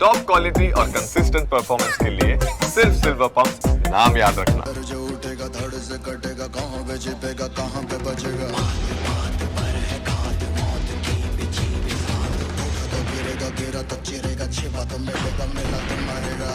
Top quality और consistent performance के लिए सिर्फ सिल्वर पंप नाम याद रखना। जो उठेगा धड़ से कटेगा, कहाँ पे छिपेगा कहाँ पे बचेगा। गिरेगा गिरा तो चिरेगा, छिपा तो मिलेगा, मिला तो मरेगा।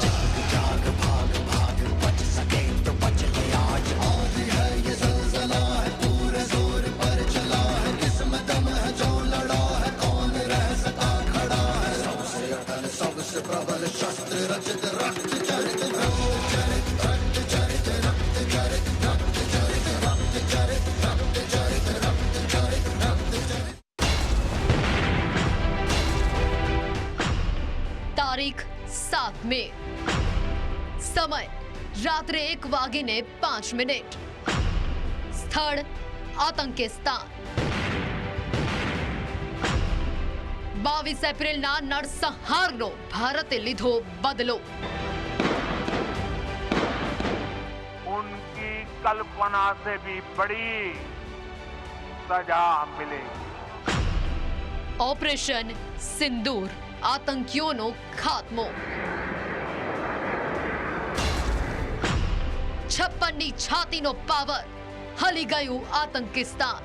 जाग भाग भाग बच सके तो बच ले आज। आदि है ये ज़लज़ला है, पूरे जोर पर चला है। किस्मत दम है जो लड़ा है, कौन रह सका खड़ा है। सबसे अटल सबसे प्रबल शस्त्र रचित रक्त चरित रक्त चरित रक्त चरित रक्त चरित रक्त चरित रक्त चरित रक्त चरित रक्त चरित रक्त चरित। तारीख 7 मे, समय रात्रे 1:05, સ્થળ આતંકિસ્તાન। 22 એપ્રિલના નરસંહારનો ભારતે લીધો બદલો। उनकी कल्पना से भी बड़ी सजा मिलेगी। ઓપરેશન સિંદૂર, આતંકીઓનો ખાત્મો। 56ની છાતીનો પાવર, હલી ગયું આતંકિસ્તાન।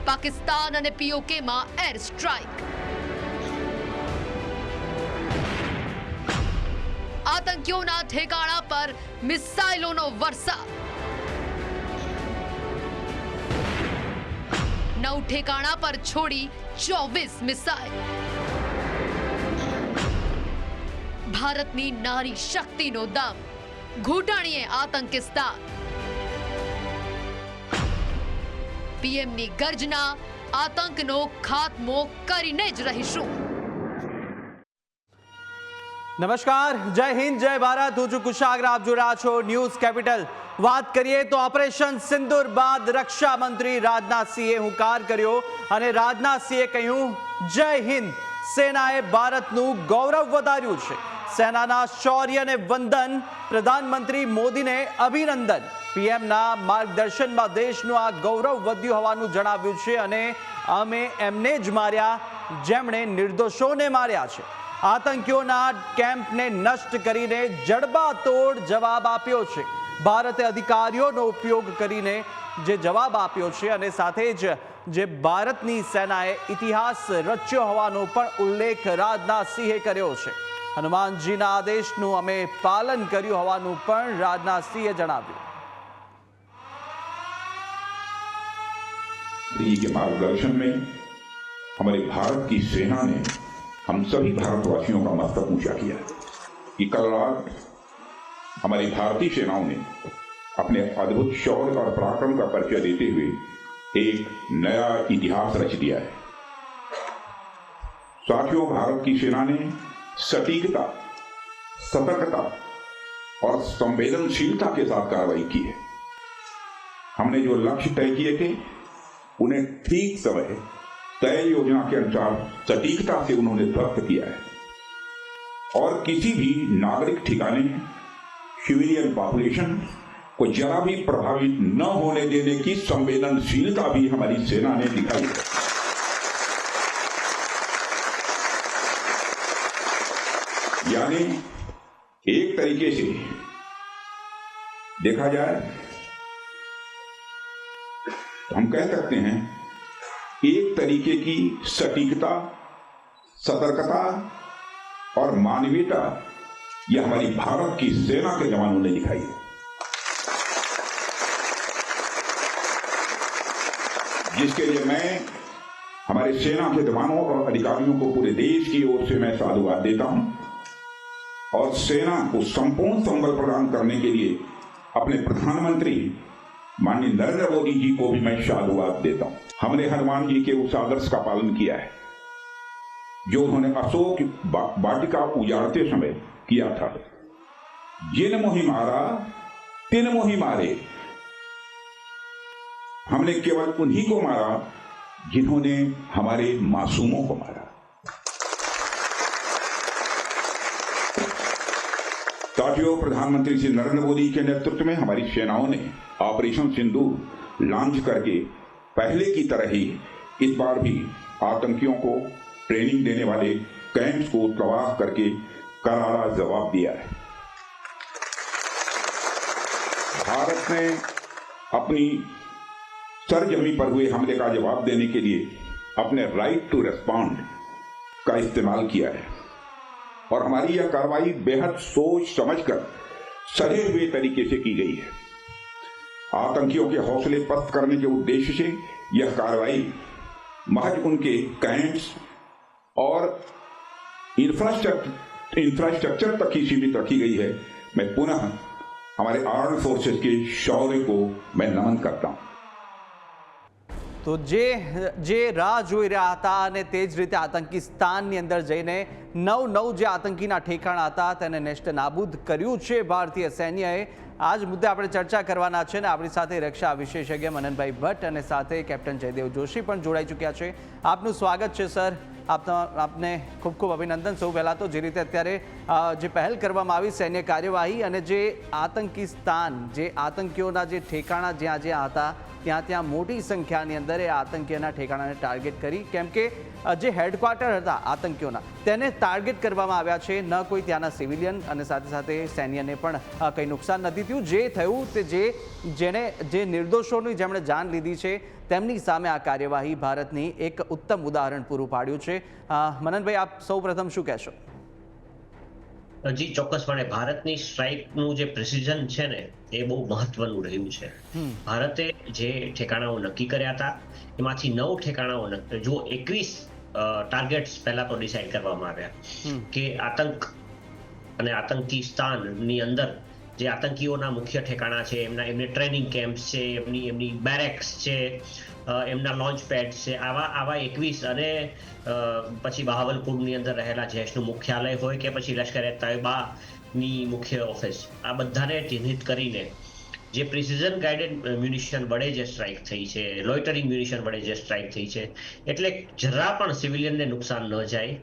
પાકિસ્તાન અને પીઓકેમાં એર સ્ટ્રાઇક। આતંકીઓના ઠેકાણા પર મિસાઇલોનો વરસાદ। 9 ઠેકાણા પર છોડી 24 મિસાઇલ। ભારતની નારી શક્તિનો દમ, ઘૂંટણીએ આતંકિસ્તાન। પીએમની ગર્જના, આતંકનો ખાત્મો કરીને જ રહીશું। નમસ્કાર, જય હિન્દ, જય ભારત। હું છું કુશાગ્ર, આપ જોઈ રહ્યા છો ન્યૂઝ કેપિટલ। વાત કરીએ તો ઓપરેશન સિંદૂર બાદ રક્ષા મંત્રી રાજનાથસિંહે હુંકાર કર્યો અને રાજનાથસિંહે કહ્યું, જય હિન્દ। સેનાએ ભારતનું ગૌરવ વધાર્યું છે। સેનાના શૌર્યને વંદન। પ્રધાનમંત્રી મોદીને અભિનંદન। પીએમના માર્ગદર્શનમાં દેશનું આ ગૌરવ વધ્યું હોવાનું જણાવ્યું છે અને અમે એમને જ માર્યા જેમણે નિર્દોષોને માર્યા છે। આતંકીઓના કેમ્પને નષ્ટ કરીને જડબાતોડ જવાબ આપ્યો છે। ભારતે અધિકારીઓનો ઉપયોગ કરીને જે જવાબ આપ્યો છે અને સાથે જ જે ભારતની સેનાએ ઇતિહાસ રચ્યો હોવાનો પણ ઉલ્લેખ રાજનાથસિંહે કર્યો છે। હનુમાનજીના આદેશનું અમે પાલન કર્યું હોવાનું પણ રાજનાથસિંહે જણાવ્યું। के मार्गदर्शन में हमारे भारत की सेना ने हम सभी भारतवासियों का मस्तक ऊंचा किया कि कल रात हमारी भारतीय सेनाओं ने अपने अद्भुत शौर्य और पराक्रम का परिचय देते हुए एक नया इतिहास रच दिया है। साथियों, भारत की सेना ने सटीकता, सतर्कता और संवेदनशीलता के साथ कार्रवाई की है। हमने जो लक्ष्य तय किए थे उन्हें ठीक समय तय योजना के अनुसार सटीकता से उन्होंने ध्वस्त किया है और किसी भी नागरिक ठिकाने, सिविलियन पॉपुलेशन को जरा भी प्रभावित न होने देने की संवेदनशीलता भी हमारी सेना ने दिखाई है। यानी एक तरीके से देखा जाए तो हम कह सकते हैं एक तरीके की सटीकता, सतर्कता और मानवीयता यह हमारी भारत की सेना के जवानों ने दिखाई है। जिसके लिए मैं हमारे सेना के जवानों और अधिकारियों को पूरे देश की ओर से मैं साधुवाद देता हूं और सेना को संपूर्ण संबल प्रदान करने के लिए अपने प्रधानमंत्री माननीय नरेंद्र मोदी जी को भी मैं साधुवाद देता हूं। हमने हनुमान जी के उस आदर्श का पालन किया है जो उन्होंने अशोक वाटिका उजाड़ते समय किया था, जिन मोहि मारा तिन मोहि मारे। हमने केवल उन्हीं को मारा जिन्होंने हमारे मासूमों को मारा। साथियों, प्रधानमंत्री श्री नरेंद्र मोदी के नेतृत्व में हमारी सेनाओं ने ऑपरेशन सिंदूर लॉन्च करके पहले की तरह ही इस बार भी आतंकियों को ट्रेनिंग देने वाले कैंप्स को तबाह करके करारा जवाब दिया है। भारत ने अपनी सरजमी पर हुए हमले का जवाब देने के लिए अपने राइट टू रेस्पॉन्ड का इस्तेमाल किया है और हमारी यह कार्रवाई बेहद सोच समझकर सधे हुए तरीके से की गई है। आतंकियों के हौसले पस्त करने के उद्देश्य से यह कार्रवाई महज उनके कैंप्स और इंफ्रास्ट्रक्चर तक ही सीमित रखी गई है। मैं पुनः हमारे आर्म्ड फोर्सेस के शौर्य को मैं नमन करता हूं। તો જે રાહ જોઈ રહ્યા હતા અને તે જ રીતે આતંકિસ્તાનની અંદર જઈને નવ જે આતંકીના ઠેકાણા હતા તેને નેસ્ત નાબૂદ કર્યું છે ભારતીય સૈન્યએ। આ જ મુદ્દે આપણે ચર્ચા કરવાના છે ને આપણી સાથે રક્ષા વિશેષજ્ઞ મનનભાઈ ભટ્ટ અને સાથે કેપ્ટન જયદેવ જોશી પણ જોડાઈ ચૂક્યા છે। આપનું સ્વાગત છે સર। આપને ખૂબ ખૂબ અભિનંદન। સૌ પહેલાં તો જે રીતે અત્યારે જે પહેલ કરવામાં આવી સૈન્ય કાર્યવાહી અને જે આતંકિસ્તાન જે આતંકીઓના જે ઠેકાણા જ્યાં હતા ત્યાં મોટી સંખ્યાની અંદર એ આતંકીઓના ઠેકાણાને ટાર્ગેટ કરી, કેમ કે જે હેડક્વાર્ટર હતા આતંકીઓના તેને ટાર્ગેટ કરવામાં આવ્યા છે। ન કોઈ ત્યાંના સિવિલિયન અને સાથે સાથે સૈન્યને પણ કંઈ નુકસાન નથી થયું। જે થયું તે જે નિર્દોષોની જેમણે જાન લીધી છે તેમની સામે આ કાર્યવાહી ભારતની એક ઉત્તમ ઉદાહરણ પૂરું પાડ્યું છે। મનનભાઈ, આપ સૌ પ્રથમ શું કહેશો? જી ચોક્કસપણે ભારતની સ્ટ્રાઇકનું જે પ્રિસિઝન છે ને એ બહુ મહત્વનું રહ્યું છે। ભારતે જે ઠેકાણાઓ નક્કી કર્યા હતા એમાંથી 9 ઠેકાણાઓ જો 21 ટાર્ગેટ્સ પહેલા તો ડિસાઇડ કરવામાં આવ્યા કે આતંક અને આતંકિસ્તાનની અંદર જે આતંકીઓના મુખ્ય ઠેકાણા છે, એમને ટ્રેનિંગ કેમ્પ્સ છે, એમની બેરેક્સ છે, એમના લોન્ચ પેડ્સ છે, આવા 21 અને પછી બહાવલપુરની અંદર રહેલા જૈશનું મુખ્યાલય હોય કે પછી લશ્કર એ તૈયબાની મુખ્ય ઓફિસ, આ બધાને ચિહ્નિત કરીને જે પ્રિસિઝન ગાઇડેડ મ્યુનિશન વડે જે સ્ટ્રાઇક થઈ છે, લોઇટરિંગ મ્યુનિશન વડે જે સ્ટ્રાઇક થઈ છે, એટલે જરા પણ સિવિલિયનને નુકસાન ન જાય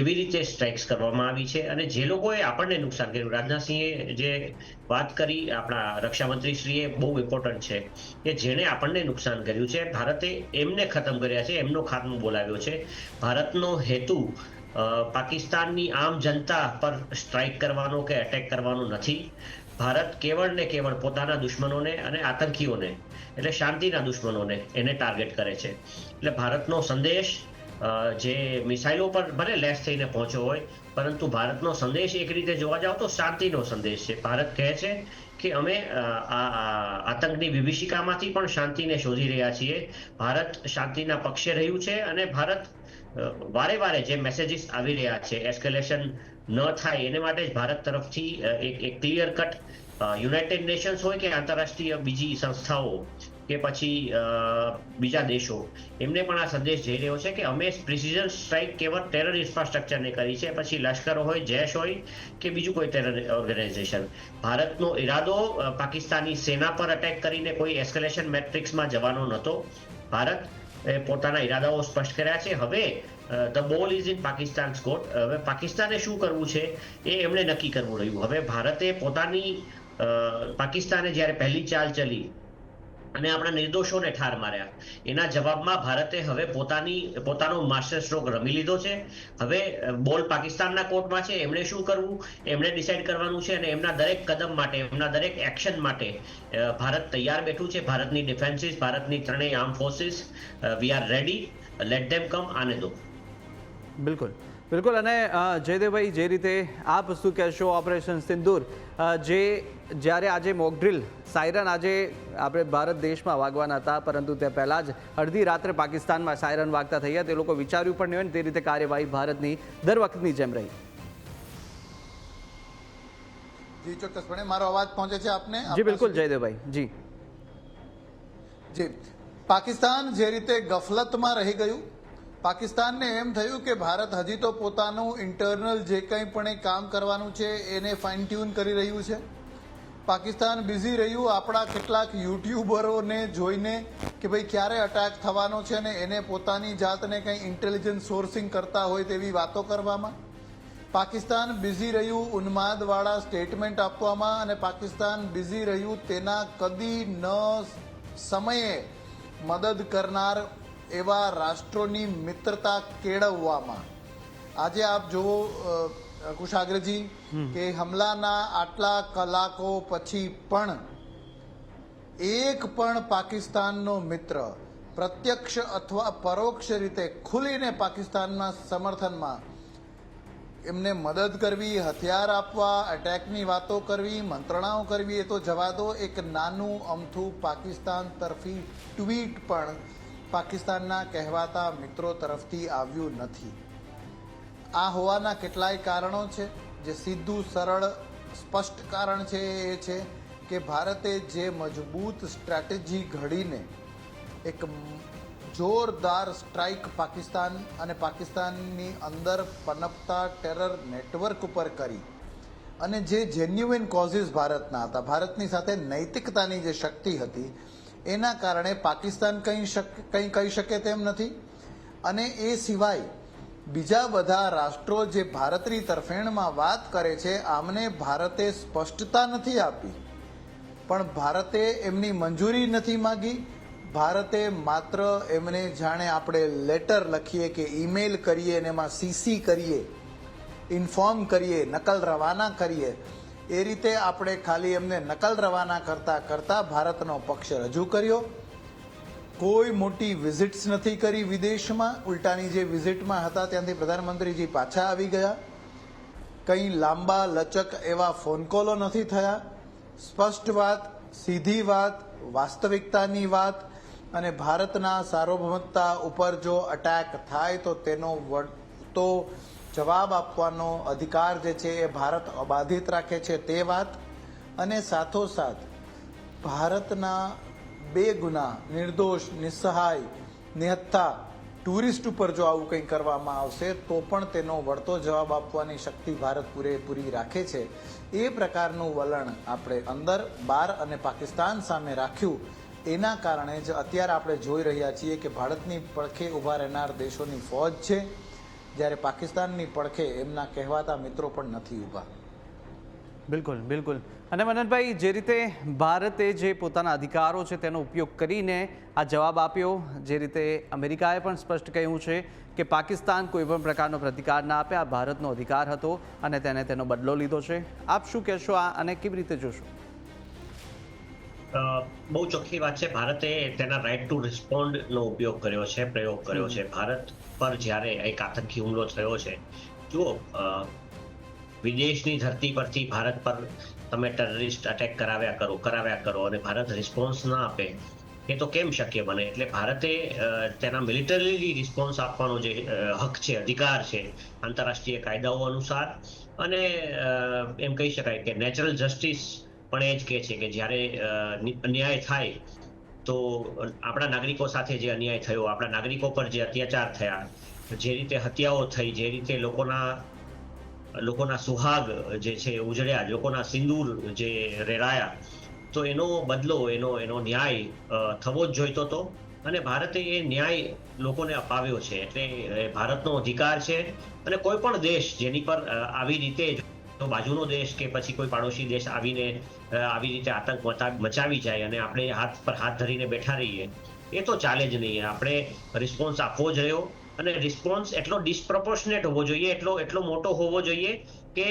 એવી રીતે સ્ટ્રાઇક્સ કરવામાં આવી છે। અને જે લોકોએ આપણને નુકસાન કર્યું, રાજનાથસિંહે જે વાત કરી, આપણા રક્ષામંત્રીશ્રીએ બહુ ઇમ્પોર્ટન્ટ છે કે જેણે આપણને નુકસાન કર્યું છે ભારતે એમને ખતમ કર્યા છે, એમનો ખાત્મો બોલાવ્યો છે। ભારતનો હેતુ પાકિસ્તાનની આમ જનતા પર સ્ટ્રાઇક કરવાનો કે એટેક કરવાનો નથી। ભારત કેવળ ને કેવળ પોતાના દુશ્મનોને અને આતંકીઓને એટલે શાંતિના દુશ્મનોને એને ટાર્ગેટ કરે છે। એટલે ભારતનો સંદેશ જે મિસાઇલો પર ભલે લેસ થઈને પહોંચ્યો હોય, પરંતુ ભારતનો સંદેશ એક રીતે જોવા જાવ તો શાંતિનો સંદેશ છે। ભારત કહે છે કે અમે આતંકની વિભીષિકામાંથી પણ શાંતિને શોધી રહ્યા છીએ। ભારત શાંતિના પક્ષે રહ્યું છે અને ભારત વારે વારે જે મેસેજીસ આવી રહ્યા છે એસ્કેલેશન ન થાય એને માટે જ ભારત તરફથી એક ક્લિયર કટ યુનાઇટેડ નેશન્સ હોય કે આંતરરાષ્ટ્રીય બીજી સંસ્થાઓ કે પછી બીજા દેશો, એમને પણ આ સંદેશ જઈ રહ્યો છે કે અમે પ્રિસિઝન સ્ટ્રાઇક કેવળ ટેરર ઇન્ફ્રાસ્ટ્રક્ચરને કરી છે, પછી લશ્કરો હોય, જૈશ હોય કે બીજું કોઈ ટેરર ઓર્ગેનાઇઝેશન। ભારતનો ઈરાદો પાકિસ્તાની સેના પર અટેક કરીને કોઈ એસ્કેલેશન મેટ્રિક્સમાં જવાનો નહોતો। ભારત પોતાના ઈરાદાઓ સ્પષ્ટ કર્યા છે। હવે the ball is in Pakistan court. હવે પાકિસ્તાને શું કરવું છે એ એમણે નક્કી કરવું રહ્યું। હવે ભારતે પાકિસ્તાને જ્યારે પહેલી ચાલ ચલી અને આપણા નિર્દોષોને ઠાર માર્યા, એના જવાબમાં ભારતે હવે પોતાનો માસ્ટર સ્ટ્રોક રમી લીધો છે। હવે બોલ પાકિસ્તાનના કોર્ટમાં છે, એમણે શું કરવું એમણે ડિસાઇડ કરવાનું છે અને એમના દરેક કદમ માટે, એમના દરેક એક્શન માટે ભારત તૈયાર બેઠું છે। ભારતની ડિફેન્સીસ, ભારતની ત્રણેય arm forces, we are ready, let them come, આને દો। બિલકુલ બિલકુલ। અને જયદેવભાઈ, જે રીતે આપ શું કહેશો ઓપરેશન સિંદૂર, જ્યારે આજે મોકડ્રીલ સાયરન આજે આપણે ભારત દેશમાં વાગવાના હતા, પરંતુ તે પહેલાં જ અડધી રાત્રે પાકિસ્તાનમાં સાયરન વાગતા થયા, તે લોકો વિચાર્યું પણ નહીં હોય ને તે રીતે કાર્યવાહી ભારતની દર વખતની જેમ રહી। જી ચોક્કસપણે મારો અવાજ પહોંચે છે આપને? જી બિલકુલ જયદેવભાઈ। જી પાકિસ્તાન જે રીતે ગફલતમાં રહી ગયું, પાકિસ્તાનને એમ થયું કે ભારત હજી તો પોતાનું ઇન્ટરનલ જે કંઈ પણ કામ કરવાનું છે એને ફાઇન ટ્યુન કરી રહ્યું છે। પાકિસ્તાન બિઝી રહ્યું આપણા કેટલાક યુટ્યુબરોને જોઈને કે ભાઈ ક્યારે અટેક થવાનો છે ને એને પોતાની જાતને કંઈ ઇન્ટેલિજન્સ સોર્સિંગ કરતા હોય તેવી વાતો કરવામાં। પાકિસ્તાન બિઝી રહ્યું ઉન્માદવાળા સ્ટેટમેન્ટ આપવામાં અને પાકિસ્તાન બિઝી રહ્યું તેના કદી ન સમયે મદદ કરનાર એવા રાષ્ટ્રોની મિત્રતા કેળવવામાં આજે આપ જુઓ કુશાગ્રજી કે હમલાના આટલા કલાકો પછી પણ એક પણ પાકિસ્તાનનો મિત્ર પ્રત્યક્ષ અથવા પરોક્ષ રીતે ખુલીને પાકિસ્તાનના સમર્થનમાં એમને મદદ કરવી, હથિયાર આપવા, અટેકની વાતો કરવી, મંત્રણાઓ કરવી એ તો જવા દો, એક નાનું અમથું પાકિસ્તાન તરફી ટ્વીટ પણ પાકિસ્તાનના કહેવાતા મિત્રો તરફથી આવ્યું નથી. આ હોવાના કેટલાય કારણો છે. જે સીધું સરળ સ્પષ્ટ કારણ છે એ છે કે ભારતે જે મજબૂત સ્ટ્રેટેજી ઘડીને એક જોરદાર સ્ટ્રાઇક પાકિસ્તાન અને પાકિસ્તાનની અંદર પનપતા ટેરર નેટવર્ક ઉપર કરી અને જે જેન્યુઇન કોઝિસ ભારતના હતા, ભારતની સાથે નૈતિકતાની જે શક્તિ હતી, એના કારણે પાકિસ્તાન કંઈ કહી શકે તેમ નથી. અને એ સિવાય બીજા બધા રાષ્ટ્રો જે ભારતની તરફેણમાં વાત કરે છે, આમને ભારતે સ્પષ્ટતા નથી આપી, પણ ભારતે એમની મંજૂરી નથી માગી. ભારતે માત્ર એમને જાણે આપણે લેટર લખીએ કે ઈમેલ કરીએ અને એમાં સીસી કરીએ, ઇન્ફોર્મ કરીએ, નકલ રવાના કરીએ, એ રીતે આપણે ખાલી એમને નકલ રવાના કરતા ભારતનો પક્ષ રજૂ કર્યો. કોઈ મોટી વિઝિટ્સ નથી કરી વિદેશમાં. ઉલટાની જે વિઝિટમાં હતા ત્યાંથી પ્રધાનમંત્રીજી પાછા આવી ગયા. કંઈ લાંબા લચક એવા ફોન કોલો નથી થયા. સ્પષ્ટ વાત, સીધી વાત, વાસ્તવિકતાની વાત અને ભારતના સાર્વભૌમતા ઉપર જો અટેક થાય તો તેનો વળતો જવાબ આપવાનો અધિકાર જે છે એ ભારત અબાધિત રાખે છે તે વાત. અને સાથોસાથ ભારતના બેગુનાહ, નિર્દોષ, નિસહાય, નિહત્થા ટુરિસ્ટ ઉપર જો આવું કંઈ કરવામાં આવશે તો પણ તેનો વળતો જવાબ આપવાની શક્તિ ભારત પૂરેપૂરી રાખે છે. એ પ્રકારનું વલણ આપણે અંદર, બહાર અને પાકિસ્તાન સામે રાખ્યું. એના કારણે જ અત્યારે આપણે જોઈ રહ્યા છીએ કે ભારતની પડખે ઊભા રહેનાર દેશોની ફોજ છે, જ્યારે પાકિસ્તાનની પડખે એમના કહેવાતા મિત્રો પણ નથી ઊભા. બિલકુલ બિલકુલ. અને મનનભાઈ, જે રીતે ભારતે જે પોતાના અધિકારો છે તેનો ઉપયોગ કરીને આ જવાબ આપ્યો, જે રીતે અમેરિકાએ પણ સ્પષ્ટ કહ્યું છે કે પાકિસ્તાન કોઈ પણ પ્રકારનો પ્રતિકાર ના આપે, આ ભારતનો અધિકાર હતો અને તેને તેનો બદલો લીધો છે. આપ શું કહેશો આ અને કેવી રીતે જોશો? બહુ ચોખ્ખી વાત છે. ભારતે તેના રાઇટ ટુ રિસ્પોન્ડનો ઉપયોગ કર્યો છે, પ્રયોગ કર્યો છે. ભારત પર જ્યારે એક આતંકી હુમલો થયો છે, જુઓ, વિદેશની ધરતી પરથી ભારત પર તમે ટેરરિસ્ટ અટેક કરાવ્યા કરો અને ભારત રિસ્પોન્સ ના આપે, એ તો કેમ શક્ય બને? એટલે ભારતે તેના મિલિટરી રિસ્પોન્સ આપવાનો જે હક છે, અધિકાર છે, આંતરરાષ્ટ્રીય કાયદાઓ અનુસાર, અને એમ કહી શકાય કે નેચરલ જસ્ટિસ પણ એ જ કહે છે કે જ્યારે અન્યાય થાય તો આપણા નાગરિકો સાથે જે અન્યાય થયો, આપણા નાગરિકો પર જે અત્યાચાર થયા, જે રીતે હત્યાઓ થઈ, જે રીતે લોકોના સુહાગ જે છે ઉજળ્યા, લોકોના સિંદૂર જે રેરાયા, તો એનો બદલો, એનો ન્યાય થવો જ જોઈતો હતો. અને ભારતે એ ન્યાય લોકોને અપાવ્યો છે. એટલે ભારતનો અધિકાર છે. અને કોઈ પણ દેશ જેની પર આવી રીતે બાજુનો દેશ કે પછી કોઈ પાડોશી દેશ આવીને આવી રીતે આતંક મચાવી જાય અને આપણે હાથ પર હાથ ધરીને બેઠા રહીએ, એ તો ચાલે જ નહીં. આપણે રિસ્પોન્સ આપવો જ રહ્યો. અને રિસ્પોન્સ એટલો ડિસ્પ્રોપોર્શનેટ હોવો જોઈએ, એટલો મોટો હોવો જોઈએ કે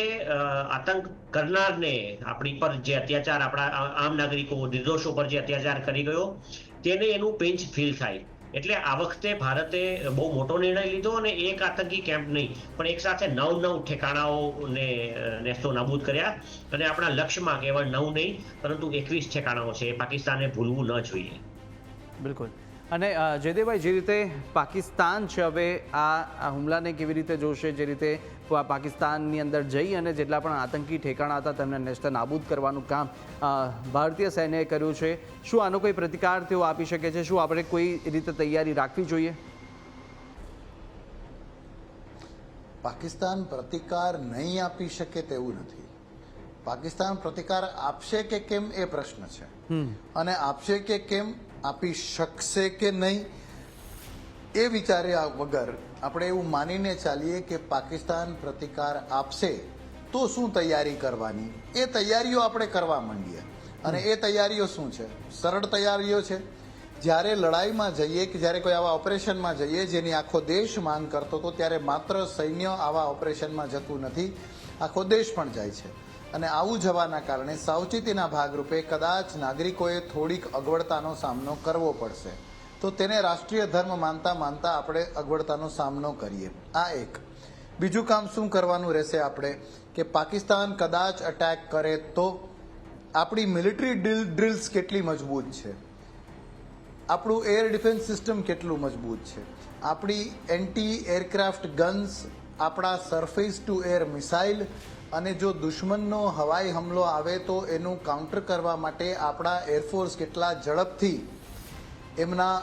આતંક કરનારને, આપણી પર જે અત્યાચાર, આપણા આમ નાગરિકો, નિર્દોષો પર જે અત્યાચાર કરી ગયો, તેને એનું પિંચ ફીલ થાય. એટલે આ વખતે ભારતે બહુ મોટો નિર્ણય લીધો અને એક આતંકી કેમ્પ નહીં, પણ એક સાથે 9 ઠેકાણાઓને નેસ્તો નાબૂદ કર્યા. અને આપણા લક્ષ્યમાં કેવળ 9 નહીં પરંતુ 21 ઠેકાણાઓ છે. એ પાકિસ્તાને ભૂલવું ન જોઈએ. બિલકુલ. અને જયદેવભાઈ, જે રીતે પાકિસ્તાન છે હવે આ હુમલાને કેવી રીતે જોશે, જે રીતે પાકિસ્તાનની અંદર જઈ અને જેટલા પણ આતંકી ઠેકાણા હતા તેમને નેસ્ત નાબૂદ કરવાનું કામ ભારતીય સૈન્યએ કર્યું છે, શું આનો કોઈ પ્રતિકાર તેઓ આપી શકે છે? શું આપણે કોઈ રીતે તૈયારી રાખવી જોઈએ? પાકિસ્તાન પ્રતિકાર નહીં આપી શકે તેવું નથી. પાકિસ્તાન પ્રતિકાર આપશે કે કેમ એ પ્રશ્ન છે. અને આપશે કે કેમ, આપી શકશે કે નહીં, એ વિચાર્યા વગર આપણે એવું માનીને ચાલીએ કે પાકિસ્તાન પ્રતિકાર આપશે તો શું તૈયારી કરવાની, એ તૈયારીઓ આપણે કરવા માંડીએ. અને એ તૈયારીઓ શું છે? સરળ તૈયારીઓ છે જ્યારે લડાઈમાં જઈએ કે જ્યારે કોઈ આવા ઓપરેશનમાં જઈએ જેની આખો દેશ માંગ કરતો હતો, ત્યારે માત્ર સૈન્ય આવા ઓપરેશનમાં જતું નથી, આખો દેશ પણ જાય છે. અને આવું જવાના કારણે સાવચેતીના ભાગરૂપે કદાચ નાગરિકોએ થોડીક અગવડતાનો સામનો કરવો પડશે, તો તેને રાષ્ટ્રીય ધર્મ માનતા આપણે અગવડતાનો સામનો કરીએ. આ એક. બીજું કામ શું કરવાનું રહેશે આપણે કે પાકિસ્તાન કદાચ અટેક કરે તો આપણી મિલિટરી ડ્રિલ્સ કેટલી મજબૂત છે, આપણું એર ડિફેન્સ સિસ્ટમ કેટલું મજબૂત છે, આપણી એન્ટી એરક્રાફ્ટ ગન્સ, આપણા સરફેસ ટુ એર મિસાઇલ, અને જો દુશ્મનનો હવાઈ હુમલો આવે તો એનું કાઉન્ટર કરવા માટે આપણા એરફોર્સ કેટલા ઝડપથી એમના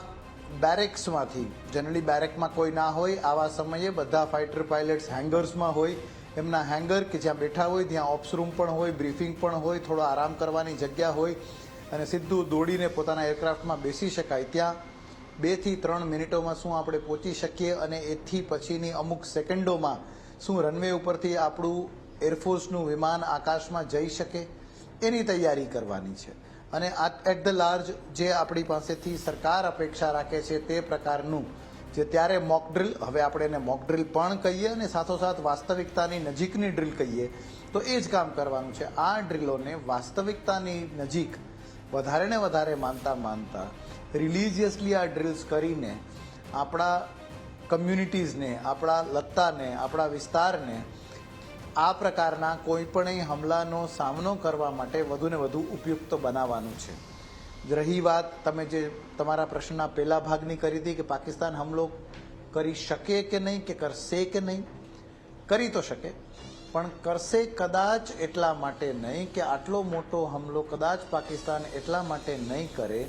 બેરેક્સમાંથી, જનરલી બેરેકમાં કોઈ ના હોય આવા સમયે બધા ફાઇટર પાયલટ્સ હેંગર્સમાં હોય, એમના હેંગર કે જ્યાં બેઠા હોય ત્યાં ઓપ્સ રૂમ પણ હોય, બ્રીફિંગ પણ હોય, થોડો આરામ કરવાની જગ્યા હોય, અને સીધું દોડીને પોતાના એરક્રાફ્ટમાં બેસી શકાય. ત્યાં 2 થી 3 મિનિટોમાં શું આપણે પહોંચી શકીએ અને એથી પછીની અમુક સેકન્ડોમાં શું રનવે ઉપરથી આપણું એરફોર્સનું વિમાન આકાશમાં જઈ શકે, એની તૈયારી કરવાની છે. અને એટ ધ લાર્જ જે આપણી પાસેથી સરકાર અપેક્ષા રાખે છે તે પ્રકારનું જે ત્યારે મોક ડ્રિલ, હવે આપણે એને મોક ડ્રિલ પણ કહીએ અને સાથોસાથ વાસ્તવિકતાની નજીકની ડ્રિલ કહીએ, તો એ જ કામ કરવાનું છે. આ ડ્રિલોને વાસ્તવિકતાની નજીક વધારે ને વધારે માનતા રિલિજિયસલી આ ડ્રિલ્સ કરીને આપણા કમ્યુનિટીઝને, આપણા લત્તાને, આપણા વિસ્તારને આ પ્રકારના કોઈપણ હુમલાનો સામનો કરવા માટે વધુ ને વધુ ઉપયુક્ત બનાવવાનું છે. રહી વાત તમે જે તમારા પ્રશ્નના પહેલા ભાગની કરી હતી કે પાકિસ્તાન હુમલો કરી શકે કે નહીં, કે કરશે કે નહીં, કરી તો શકે, પણ કરશે કદાચ એટલા માટે નહીં કે આટલો મોટો હુમલો કદાચ પાકિસ્તાન એટલા માટે નહીં કરે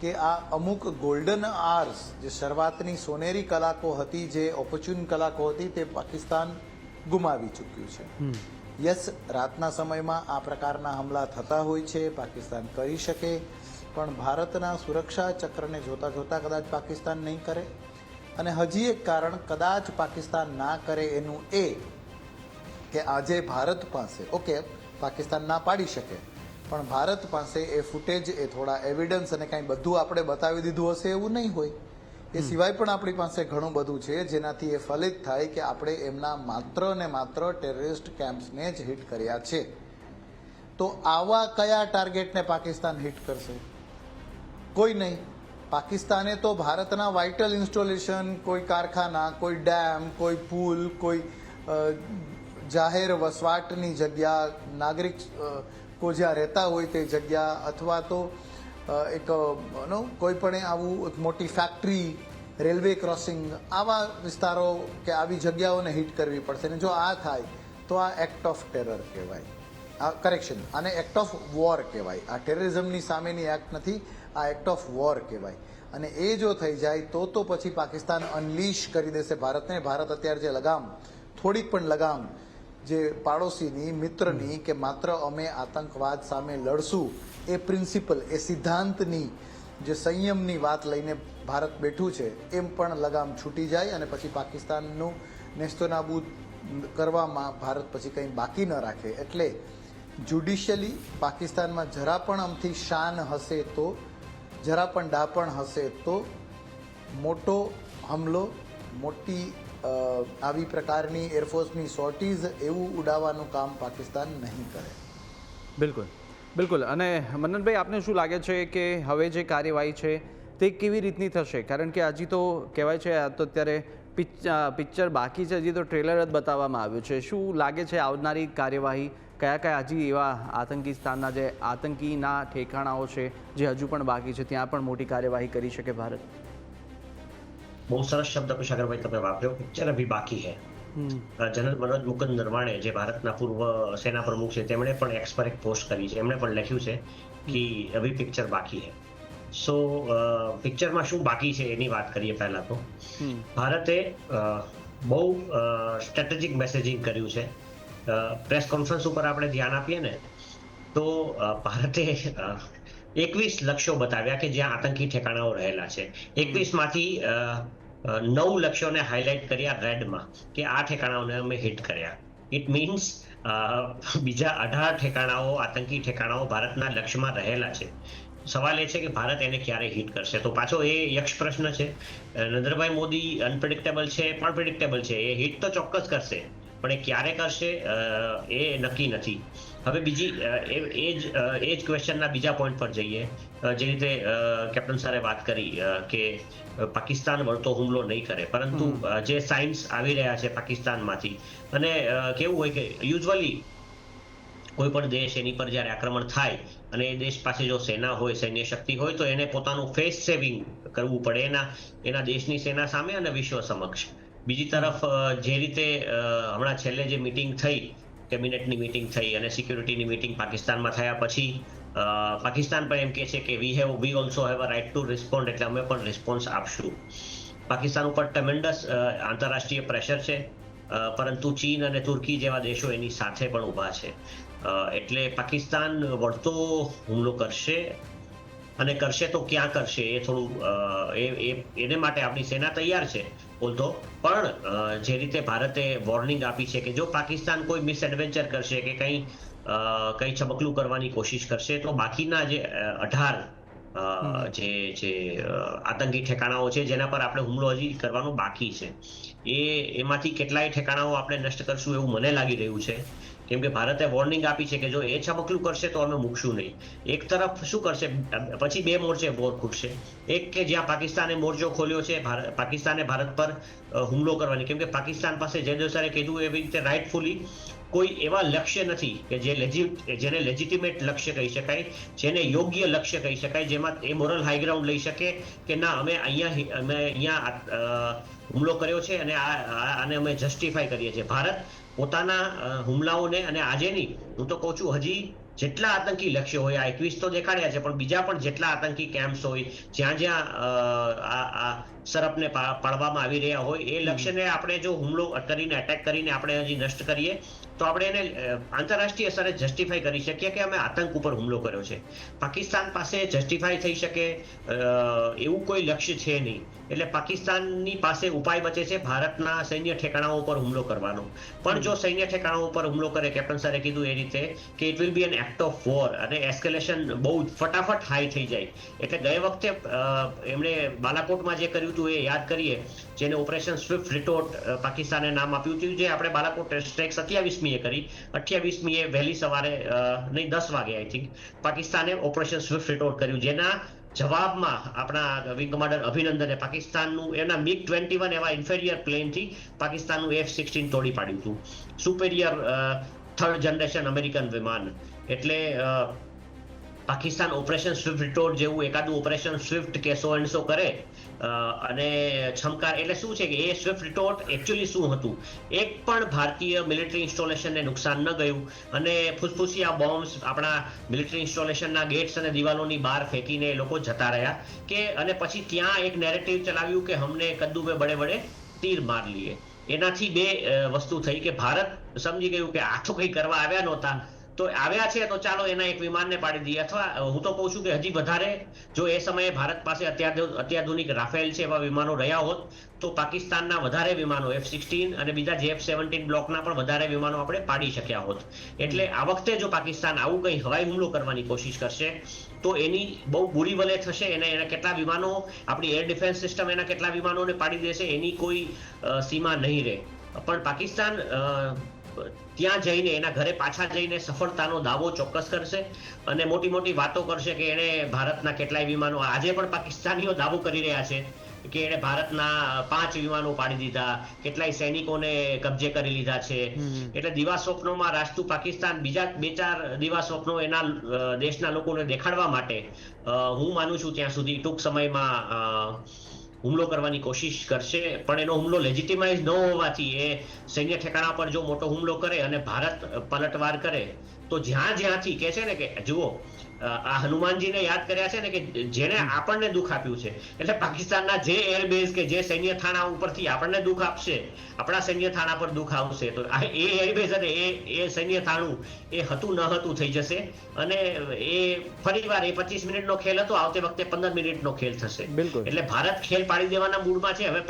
કે આ અમુક ગોલ્ડન આર્સ, જે શરૂઆતની સોનેરી કલાકો હતી, જે ઓપોર્ચ્યુન કલાકો હતી, તે પાકિસ્તાન ગુમાવી ચૂક્યું છે. યસ, રાતના સમયમાં આ પ્રકારના હુમલા થતા હોય છે, પાકિસ્તાન કરી શકે, પણ ભારતના સુરક્ષા ચક્રને જોતા જોતા કદાચ પાકિસ્તાન નહીં કરે. અને હજી એક કારણ કદાચ પાકિસ્તાન ના કરે એનું એ કે આજે ભારત પાસે, ઓકે પાકિસ્તાન ના પાડી શકે, પણ ભારત પાસે એ ફૂટેજ, એ થોડા એવિડન્સ અને કાંઈ બધું આપણે બતાવી દીધું હશે એવું નહીં હોય. એ સિવાય પણ આપણી પાસે ઘણું બધું છે જેનાથી એ ફલિત થાય કે આપણે એમના માત્ર ને માત્ર ટેરરિસ્ટ કેમ્પ્સને જ હિટ કર્યા છે. તો આવા કયા ટાર્ગેટને પાકિસ્તાન હિટ કરશે? કોઈ નહીં. પાકિસ્તાને તો ભારતના વાઇટલ ઇન્સ્ટોલેશન, કોઈ કારખાના, કોઈ ડેમ, કોઈ પુલ, કોઈ જાહેર વસવાટની જગ્યા, નાગરિકો જ્યાં રહેતા હોય તે જગ્યા, અથવા તો એક કોઈ પણ આવું મોટી ફેક્ટરી, રેલવે ક્રોસિંગ, આવા વિસ્તારો કે આવી જગ્યાઓને હિટ કરવી પડશે. અને જો આ થાય તો આ એક્ટ ઓફ ટેરર કહેવાય. કરેક્શન, આને એક્ટ ઓફ વોર કહેવાય. આ ટેરરિઝમની સામેની એક્ટ નથી, આ એક્ટ ઓફ વોર કહેવાય. અને એ જો થઈ જાય તો પછી પાકિસ્તાન અનલીશ કરી દેશે ભારતને. ભારત અત્યારે જે લગામ, થોડીક પણ લગામ જે પાડોશીની, મિત્રની, કે માત્ર અમે આતંકવાદ સામે લડશું એ પ્રિન્સિપલ, એ સિદ્ધાંતની, જે સંયમની વાત લઈને ભારત બેઠું છે, એમ પણ લગામ છૂટી જાય અને પછી પાકિસ્તાનનું નેસ્તોનાબૂદ કરવામાં ભારત પછી કંઈ બાકી ન રાખે. એટલે જ્યુડિશિયલી પાકિસ્તાનમાં જરા પણ અમથી શાન હશે તો, જરા પણ ડાપણ હશે તો મોટો હુમલો, મોટી આવી પ્રકારની એરફોર્સની સોર્ટીઝ, એવું ઉડાવવાનું કામ પાકિસ્તાન નહીં કરે. બિલકુલ બિલકુલ. અને મનનભાઈ, આપને શું લાગે છે કે હવે જે કાર્યવાહી છે તે કેવી રીતની થશે? કારણ કે હજી તો કહેવાય છે આ તો અત્યારે પિક્ચર બાકી છે, હજી તો ટ્રેલર જ બતાવવામાં આવ્યું છે. શું લાગે છે આવનારી કાર્યવાહી કયા કયા હજી એવા આતંકીસ્તાનના જે આતંકીના ઠેકાણાઓ છે જે હજુ પણ બાકી છે, ત્યાં પણ મોટી કાર્યવાહી કરી શકે ભારત? બહુ સરસ શબ્દ કુશાગરભાઈ તમે વાપર્યો, પિક્ચર અભી બાકી હૈ. જનરલ મનોજ મુકુંદ નરવાણે, જે ભારતના પૂર્વ સેના પ્રમુખ છે, તેમણે પણ એક્સ પર એક પોસ્ટ કરી છે. એમણે પણ લખ્યું છે કે અભી પિક્ચર બાકી હૈ. સો પિક્ચરમાં શું બાકી છે એની વાત કરીએ. પહેલા તો ભારતે બહુ સ્ટ્રેટેજિક મેસેજિંગ કર્યું છે. પ્રેસ કોન્ફરન્સ ઉપર આપણે ધ્યાન આપીએ ને તો ભારતે 21 લક્ષ્યો બતાવ્યા કે જ્યાં આતંકી ઠેકાણાઓ રહેલા છે. 21માંથી 9 લક્ષ્યોને હાઇલાઇટ કર્યા રેડમાં કે આ ઠેકાણાઓને અમે હિટ કર્યા. ઇટ મીન્સ બીજા 18 ઠેકાણાઓ, આતંકી ઠેકાણાઓ ભારતના લક્ષ્યમાં રહેલા છે. સવાલ એ છે કે ભારત એને ક્યારે હિટ કરશે. તો પાછો એ યક્ષ પ્રશ્ન છે. નરેન્દ્રભાઈ મોદી અનપ્રિડિક્ટેબલ છે પણ પ્રિડિક્ટેબલ છે. એ હિટ તો ચોક્કસ કરશે પણ એ ક્યારે કરશે એ નક્કી નથી. હવે બીજી એ જ ક્વેશ્ચનના બીજા પોઈન્ટ પર જઈએ. જે રીતે કેપ્ટન સરે વાત કરી કે પાકિસ્તાન વળતો હુમલો નહીં કરે, પરંતુ જે સાઇન્સ આવી રહ્યા છે પાકિસ્તાનમાંથી, અને કેવું હોય કે યુઝ્યુઅલી કોઈ પણ દેશ એની પર જ્યારે આક્રમણ થાય અને એ દેશ પાસે જો સેના હોય, સૈન્ય શક્તિ હોય, તો એને પોતાનું ફેસ સેવિંગ કરવું પડે એના દેશની સેના સામે અને વિશ્વ સમક્ષ. બીજી તરફ જે રીતે હમણાં છેલ્લે જે મિટિંગ થઈ, કેબિનેટની મિટિંગ થઈ અને સિક્યુરિટીની મિટિંગ પાકિસ્તાનમાં થયા પછી પાકિસ્તાન પણ એમ કહે છે કે we also have a right to respond, એટલે અમે પણ રિસ્પોન્સ આપશું. પાકિસ્તાન ઉપર ટ્રેમેન્ડસ આંતરરાષ્ટ્રીય પ્રેશર છે, પરંતુ ચીન અને તુર્કી જેવા દેશો એની સાથે પણ ઊભા છે. એટલે પાકિસ્તાન વળતો હુમલો કરશે, અને કરશે તો ક્યાં કરશે એ થોડું એને માટે આપણી સેના તૈયાર છે બોલતો, પણ જે રીતે ભારતે વોર્નિંગ આપી છે કે જો પાકિસ્તાન કોઈ મિસએડવેન્ચર કરશે કે કંઈ છબકલું કરવાની કોશિશ કરશે તો બાકીના જે 18 જે આતંકી ઠેકાણાઓ છે જેના પર આપણે હુમલો હજી કરવાનો બાકી છે, એમાંથી કેટલાય ઠેકાણાઓ આપણે નષ્ટ કરશું એવું મને લાગી રહ્યું છે. કેમ કે ભારતે વોર્નિંગ આપી છે કે જો એ છબકલું કરશે તો અમે મૂકશું નહીં. એક તરફ શું કરશે, પછી બે મોરચે વોર ખૂટશે. એક કે જ્યાં પાકિસ્તાને મોરચો ખોલ્યો છે પાકિસ્તાને ભારત પર હુમલો કરવાની, કેમ કે પાકિસ્તાન પાસે જયદેવ સરે કીધું એવી રીતે રાઇટફુલી કોઈ એવા લક્ષ્ય નથી કે જેને લેજિટિમેટ લક્ષ્ય કહી શકાય, જેને યોગ્ય લક્ષ્ય કહી શકાય, જેમાં એ મોરલ હાઈગ્રાઉન્ડ લઈ શકે કે ના અમે અહીંયા હુમલો કર્યો છે અને આને અમે જસ્ટિફાઈ કરીએ છીએ. ભારત પોતાના હુમલાઓને, અને આજે નહીં, હું તો કહું છું હજી જેટલા આતંકી લક્ષ્ય હોય, આ 21 તો દેખાડ્યા છે, પણ બીજા પણ જેટલા આતંકી કેમ્પ્સ હોય, જ્યાં સરપને પાડવામાં આવી રહ્યા હોય, એ લક્ષ્યને આપણે જો હુમલો કરીને, એટેક કરીને આપણે હજી નષ્ટ કરીએ તો આપણે એને આંતરરાષ્ટ્રીય સ્તરે જસ્ટિફાઈ કરી શકીએ કે અમે આતંક ઉપર હુમલો કર્યો છે. પાકિસ્તાન પાસે જસ્ટિફાઈ થઈ શકે એવું કોઈ લક્ષ્ય છે નહીં. એટલે પાકિસ્તાનની પાસે ઉપાય બચે છે ભારતના સૈન્ય ઠેકાણાઓ પર હુમલો કરવાનો. પણ જો સૈન્ય ઠેકાણાઓ પર હુમલો કરે, કેપ્ટન સરે કીધું એ રીતે કે it will be an act of war, અને એસ્કેલેશન બહુ ફટાફટ હાઈ થઈ જાય. એટલે ગયે વખતે એમણે બાલાકોટમાં જે કર્યું હતું એ યાદ કરીએ, જેને ઓપરેશન સ્વિફ્ટ રિટોર્ટ પાકિસ્તાને નામ આપ્યું હતું, જે આપણે બાલાકોટ સ્ટ્રાઇક 27મીએ કરી. 28મીએ વહેલી સવારે નહીં 10 વાગે આઈ થિંક પાકિસ્તાને ઓપરેશન સ્વિફ્ટ રિટોર્ટ કર્યું, જેના જવાબમાં આપણા વિંગ કમાન્ડર અભિનંદને પાકિસ્તાનનું એના MiG-21 એવા ઇન્ફેરિયર પ્લેનથી પાકિસ્તાનનું F-16 તોડી પાડ્યું હતું, સુપેરિયર 3rd જનરેશન અમેરિકન વિમાન. એટલે પાકિસ્તાન ઓપરેશન સ્વિફ્ટ રિટોર્ટ જેવું એકાદું ઓપરેશન સ્વિફ્ટ કે સો એન્ડ સો કરે અને છમકાર, એટલે શું છે કે એ સ્વિફ્ટ રિટોર્ટ એકચ્યુઅલી શું હતું, એક પણ ભારતીય મિલિટરી ઇન્સ્ટોલેશનને નુકસાન ન ગયું, અને ફૂસફૂસિયા બોમ્બ્સ આપણા મિલિટરી ઇન્સ્ટોલેશનના ગેટ્સ અને દિવાલોની બહાર ફેંકીને એ લોકો જતા રહ્યા કે, અને પછી ત્યાં એક નેરેટિવ ચલાવ્યું કે હમને કદ્દુ में बड़े बड़े तीर मार लिए. એનાથી બે વસ્તુ થઈ કે ભારત સમજી ગયું કે આ તો કંઈ કરવા આવ્યા નહોતા, તો આવ્યા છે તો ચાલો એના એક વિમાનને પાડી દઈએ. અથવા હું તો કહું છું કે હજી વધારે જો એ સમયે ભારત પાસે અત્યાધુનિક રાફેલ છે એવા વિમાનો રહ્યા હોત તો પાકિસ્તાનના વધારે વિમાનો F-16 અને બીજા જે F-17 બ્લોકના પણ વધારે વિમાનો આપણે પાડી શક્યા હોત. એટલે આ વખતે જો પાકિસ્તાન આવું કંઈ હવાઈ હુમલો કરવાની કોશિશ કરશે તો એની બહુ બુરી ભલે થશે. એના કેટલા વિમાનો, આપણી એર ડિફેન્સ સિસ્ટમ એના કેટલા વિમાનોને પાડી દેશે એની કોઈ સીમા નહીં રહે. પણ પાકિસ્તાન ત્યાં જઈને એના ઘરે પાછા જઈને સફળતાનો દાવો ચોક્કસ કરશે અને મોટી મોટી વાતો કરશે કે એણે ભારતના કેટલાય વિમાનો, આજે પણ પાકિસ્તાનીઓ દાવો કરી રહ્યા છે કે એણે ભારતના 5 વિમાનો પાડી દીધા, કેટલાય સૈનિકોને કબજે કરી લીધા છે. એટલે દિવા સ્વપ્નોમાં રાજતું પાકિસ્તાન બીજા 2-4 દિવા સ્વપ્નો એના દેશના લોકોને દેખાડવા માટે હું માનું છું ત્યાં સુધી ટૂંક સમયમાં હુમલો કરવાની કોશિશ કરશે. પણ એનો હુમલો લેજિટિમાઇઝ ન હોવાથી એ સૈન્ય ઠેકાણા પર જો મોટો હુમલો કરે અને ભારત પલટવાર કરે તો જ્યાંથી કહે છે ને કે જુઓ આ હનુમાનજીને યાદ કર્યા છે ને કે જેને આપણને દુઃખ આપ્યું છે, એટલે પાકિસ્તાનના જે એરબેઝ કે જે સૈન્ય થાણા ઉપરથી આપણને દુઃખ આપશે, આપણા સૈન્ય થાણા પર દુઃખ આવશે, તો એ એરબેઝ અને એ સૈન્ય થાણું એ હતું ન હતું થઈ જશે. અને એ ફરીવાર એ 25 મિનિટનો ખેલ હતો, આવતી વખતે 15 મિનિટનો ખેલ થશે. એટલે ભારત ખેલ પાડી દેવાના મૂડમાં છે. હવે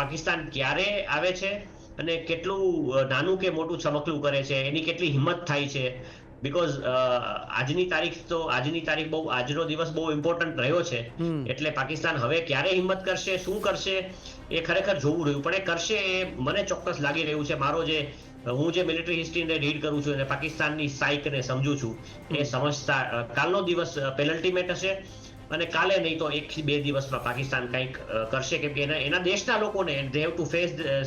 પાકિસ્તાન ક્યારે આવે છે અને કેટલું નાનું કે મોટું ચમકલું કરે છે, એની કેટલી હિંમત થાય છે, બીકોઝ આજની તારીખ બહુ આજનો દિવસ બહુ ઇમ્પોર્ટન્ટ રહ્યો છે એટલે પાકિસ્તાન હવે ક્યારે હિંમત કરશે, શું કરશે એ ખરેખર જોવું રહ્યું, પણ એ કરશે એ મને ચોક્કસ લાગી રહ્યું છે. હું જે મિલિટરી હિસ્ટ્રીને રીડ કરું છું અને પાકિસ્તાનની સાઇકને સમજું છું એ સમજતા કાલનો દિવસ પેનલ્ટીમેટ હશે અને કાલે નહીં તો 1 થી 2 દિવસમાં પાકિસ્તાન કંઈક કરશે, કેમ કે એના દેશના લોકોને they have to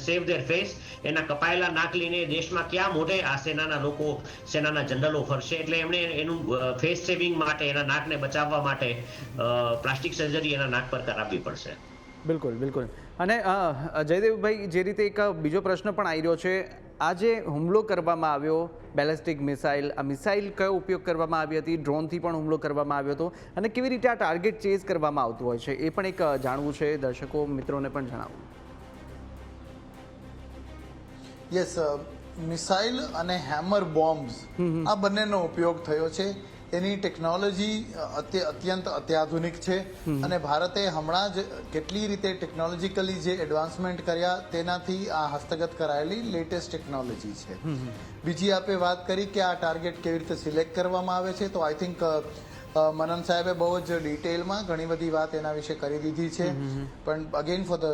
save there face. એના કપાયેલા નાક લઈને દેશમાં ક્યાં મોઢે આ સેનાના લોકો, સેનાના જનરલો ફરશે, એટલે એમણે એનું ફેસ સેવિંગ માટે, એના નાકને બચાવવા માટે પ્લાસ્ટિક સર્જરી એના નાક પર કરાવવી પડશે. બિલકુલ બિલકુલ. અને જયદેવભાઈ, જે રીતે એક બીજો પ્રશ્ન પણ આવી રહ્યો છે, આજે હુમલો કરવામાં આવ્યો બેલેસ્ટિક મિસાઇલ, આ મિસાઇલ કયો ઉપયોગ કરવામાં આવી હતી, ડ્રોનથી પણ હુમલો કરવામાં આવ્યો હતો, અને કેવી રીતે આ ટાર્ગેટ ચેઝ કરવામાં આવતું હોય છે એ પણ એક જાણવું છે, દર્શકો મિત્રોને પણ જણાવવું. યસ, મિસાઇલ અને હેમર બોમ્બ્સ આ બંનેનો ઉપયોગ થયો છે. એની ટેકનોલોજી અત્યંત અત્યાધુનિક છે અને ભારતે હમણાં જ કેટલી રીતે ટેકનોલોજીકલી જે એડવાન્સમેન્ટ કર્યા તેનાથી આ હસ્તગત કરાયેલી લેટેસ્ટ ટેકનોલોજી છે. બીજી આપે વાત કરી કે આ ટાર્ગેટ કેવી રીતે સિલેક્ટ કરવામાં આવે છે, તો આઈ થિંક મનન સાહેબે બહુ જ ડિટેલમાં ઘણી બધી વાત એના વિશે કરી દીધી છે. પણ again for the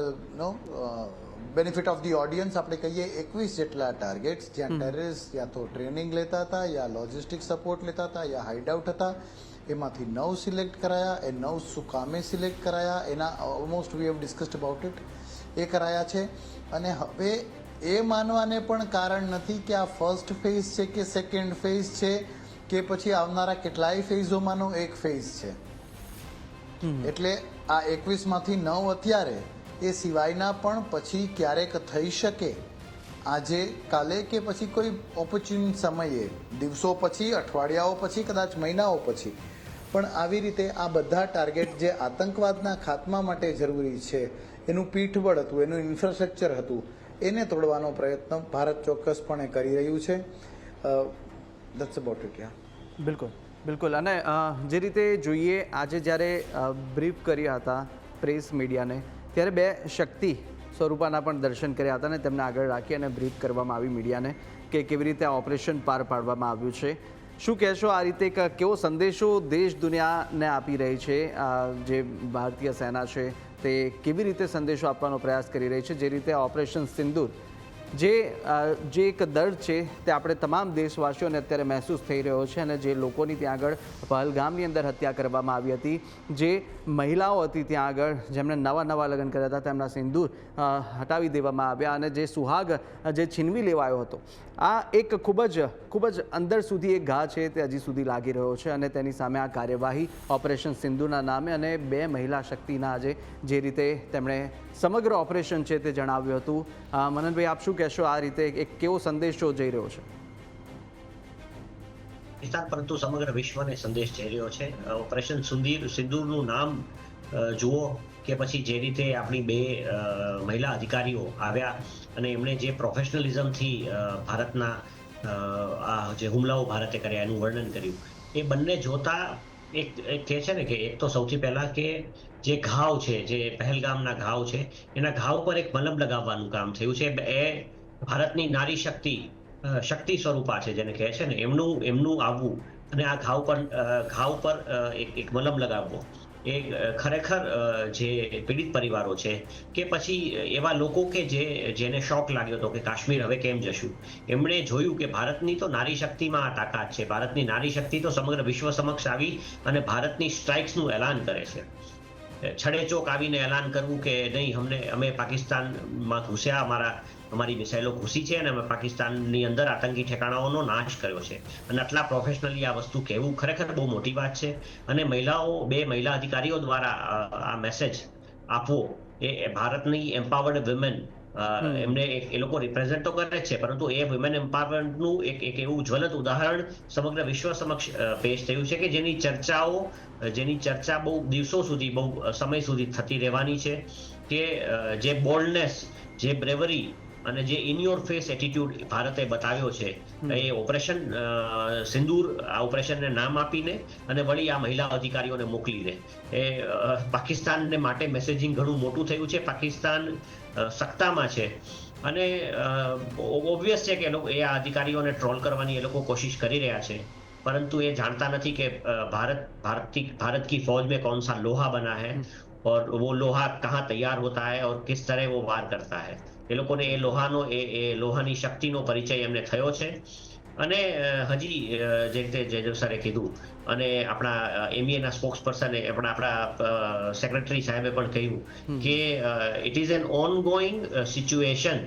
benefit of the audience આપણે કહીએ 21 જેટલા ટાર્ગેટ્સ જ્યાં ટેરરિસ્ટ યા તો ટ્રેનિંગ લેતા હતા, યા લોજિસ્ટિક સપોર્ટ લેતા હતા, યા હાઇડઆઉટ હતા, એમાંથી 9 સિલેક્ટ કરાયા. એ 9 સુકામે સિલેક્ટ કરાયા, એના almost we have discussed about it, એ કરાયા છે. અને હવે એ માનવાને પણ કારણ નથી કે આ ફર્સ્ટ ફેઝ છે કે સેકન્ડ ફેઝ છે કે પછી આવનારા કેટલાય ફેઝોમાંનો એક ફેઝ છે. એટલે આ 21માંથી 9 અત્યારે, એ સિવાયના પણ પછી ક્યારેક થઈ શકે, આજે કાલે કે પછી કોઈ ઓપોર્ચ્યુન સમયે, દિવસો પછી, અઠવાડિયાઓ પછી, કદાચ મહિનાઓ પછી, પણ આવી રીતે આ બધા ટાર્ગેટ જે આતંકવાદના ખાત્મા માટે જરૂરી છે, એનું પીઠબળ હતું, એનું ઇન્ફ્રાસ્ટ્રક્ચર હતું, એને તોડવાનો પ્રયત્ન ભારત ચોક્કસપણે કરી રહ્યું છે. That's about it. બિલકુલ બિલકુલ. અને જે રીતે જોઈએ, આજે જ્યારે બ્રીફ કર્યા હતા પ્રેસ મીડિયાને, ત્યારે 2 શક્તિ સ્વરૂપાના પણ દર્શન કર્યા હતા અને તેમને આગળ રાખી અને બ્રીફ કરવામાં આવી મીડિયાને કે કેવી રીતે આ ઓપરેશન પાર પાડવામાં આવ્યું છે. શું કહેશો, આ રીતે એક કેવો સંદેશો દેશ દુનિયાને આપી રહી છે જે ભારતીય સેના છે, તે કેવી રીતે સંદેશો આપવાનો પ્રયાસ કરી રહી છે, જે રીતે ઓપરેશન સિંદૂર, જે એક દર્દ છે તે આપણે તમામ દેશવાસીઓને અત્યારે મહેસૂસ થઈ રહ્યો છે, અને જે લોકોની ત્યાં આગળ પહલગામની અંદર હત્યા કરવામાં આવી હતી, જે મહિલાઓ હતી ત્યાં આગળ જેમણે નવા લગ્ન કર્યા હતા, તેમના સિંદૂર હટાવી દેવામાં આવ્યા અને જે સુહાગ જે છીનવી લેવાયો હતો, આ એક ખૂબ જ અંદર સુધી એક ઘા છે તે હજી સુધી લાગી રહ્યો છે. અને તેની સામે આ કાર્યવાહી ઓપરેશન સિંદૂરના નામે અને 2 મહિલા શક્તિના આજે જે રીતે તેમણે સમગ્ર ઓપરેશન છે તે જણાવ્યું હતું. મનનભાઈ, આપ શું કહેશો, આ રીતે એક કેવો સંદેશો જઈ રહ્યો છે? પરંતુ સમગ્ર વિશ્વને સંદેશ જઈ રહ્યો છે. ઓપરેશન સિંદૂરનું નામ જુઓ કે પછી જે રીતે આપણી 2 મહિલા અધિકારીઓ આવ્યા અને એમણે જે પ્રોફેશનલિઝમથી ભારતના જે હુમલાઓ ભારતે કર્યા એનું વર્ણન કર્યું, એ બંને જોતા એક કહે છે ને કે એક તો સૌથી પહેલા કે જે ઘાવ છે, જે પહેલગામના ઘાવ છે, એના ઘાવ પર એક મલમ લગાવવાનું કામ થયું છે. એ ભારતની નારી શક્તિ સ્વરૂપા છે જેને કહે છે ને, એમનું આવવું અને આ ઘાવ પર એક મલમ લગાવવો, એ ખરેખર જે પીડિત પરિવારો છે કે પછી એવા લોકો કે જેને શોક લાગ્યો હતો કે કાશ્મીર હવે કેમ જશું, એમણે જોયું કે ભારતની તો નારી શક્તિમાં આ તાકાત છે. ભારતની નારી શક્તિ તો સમગ્ર વિશ્વ સમક્ષ આવી અને ભારતની સ્ટ્રાઇક્સનું એલાન કરે છે. છડેચોક આવીને એલાન કરવું કે નહીં, અમે પાકિસ્તાનમાં ઘૂસ્યા, અમારી મિસાઇલો ઘૂસી છે અને અમે પાકિસ્તાનની અંદર આતંકી ઠેકાણાઓનો નાશ કર્યો છે, અને આટલા પ્રોફેશનલી આ વસ્તુ કહેવું ખરેખર બહુ મોટી વાત છે. અને 2 મહિલા અધિકારીઓ દ્વારા આ મેસેજ આપવો, એ ભારતની એમ્પાવર્ડ વિમેન, એમને એ લોકો રિપ્રેઝેન્ટ તો કરે છે, પરંતુ એ વિમેન એમ્પાવરમેન્ટનું એક એવું જ્વલંત ઉદાહરણ સમગ્ર વિશ્વ સમક્ષ પેશ થયું છે કે જેની ચર્ચા બહુ દિવસો સુધી, બહુ સમય સુધી થતી રહેવાની છે. કે જે બોલ્ડનેસ, જે બ્રેવરી અને જે ઇન યોર ફેસ એટીટ્યુડ ભારતે બતાવ્યો છે, એ ઓપરેશન સિંદૂર, આ ઓપરેશનને નામ આપીને અને વળી આ મહિલા અધિકારીઓને મોકલીને એ પાકિસ્તાનને માટે મેસેજિંગ ઘણું મોટું થયું છે. પાકિસ્તાન સત્તામાં છે અને ઓબ્વિયસ છે કે એ આ અધિકારીઓને ટ્રોલ કરવાની એ લોકો કોશિશ કરી રહ્યા છે, परंतु ये जानता नहीं कि भारत की फौज में कौन सा लोहा बना है और वो लोहा कहाँ तैयार होता है और किस तरह वो वार करता है। એ લોકોને એ લોહાની શક્તિનો પરિચય એમને થયો છે અને હજી જે રીતે જયદેવ સરે કીધું અને આપણા એમઈએના સ્પોક્સ પર્સને આપણા સેક્રેટરી સાહેબે પણ કહ્યું કે it is an ongoing situation.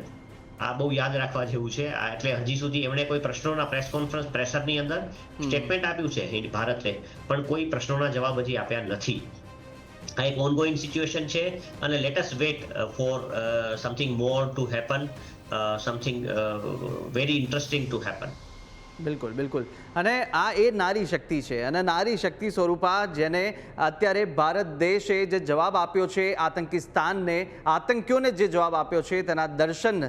આ બહુ યાદ રાખવા જેવું છે। એટલે હજી સુધી એમણે કોઈ પ્રશ્નોના પ્રેસ કોન્ફરન્સ પ્રેશરની અંદર સ્ટેટમેન્ટ આપ્યું છે ભારતે, પણ કોઈ પ્રશ્નોના જવાબ હજી આપ્યા નથી। આ એક ઓનગોઈંગ સિચ્યુએશન છે અને let us wait for something more to happen, something very interesting to happen. બિલકુલ બિલકુલ। અને આ એ નારી શક્તિ છે અને નારી શક્તિ સ્વરૂપા જેને અત્યારે ભારત દેશે જે જવાબ આપ્યો છે આતંકિસ્તાનને, આતંકીઓને જે જવાબ આપ્યો છે તેના દર્શન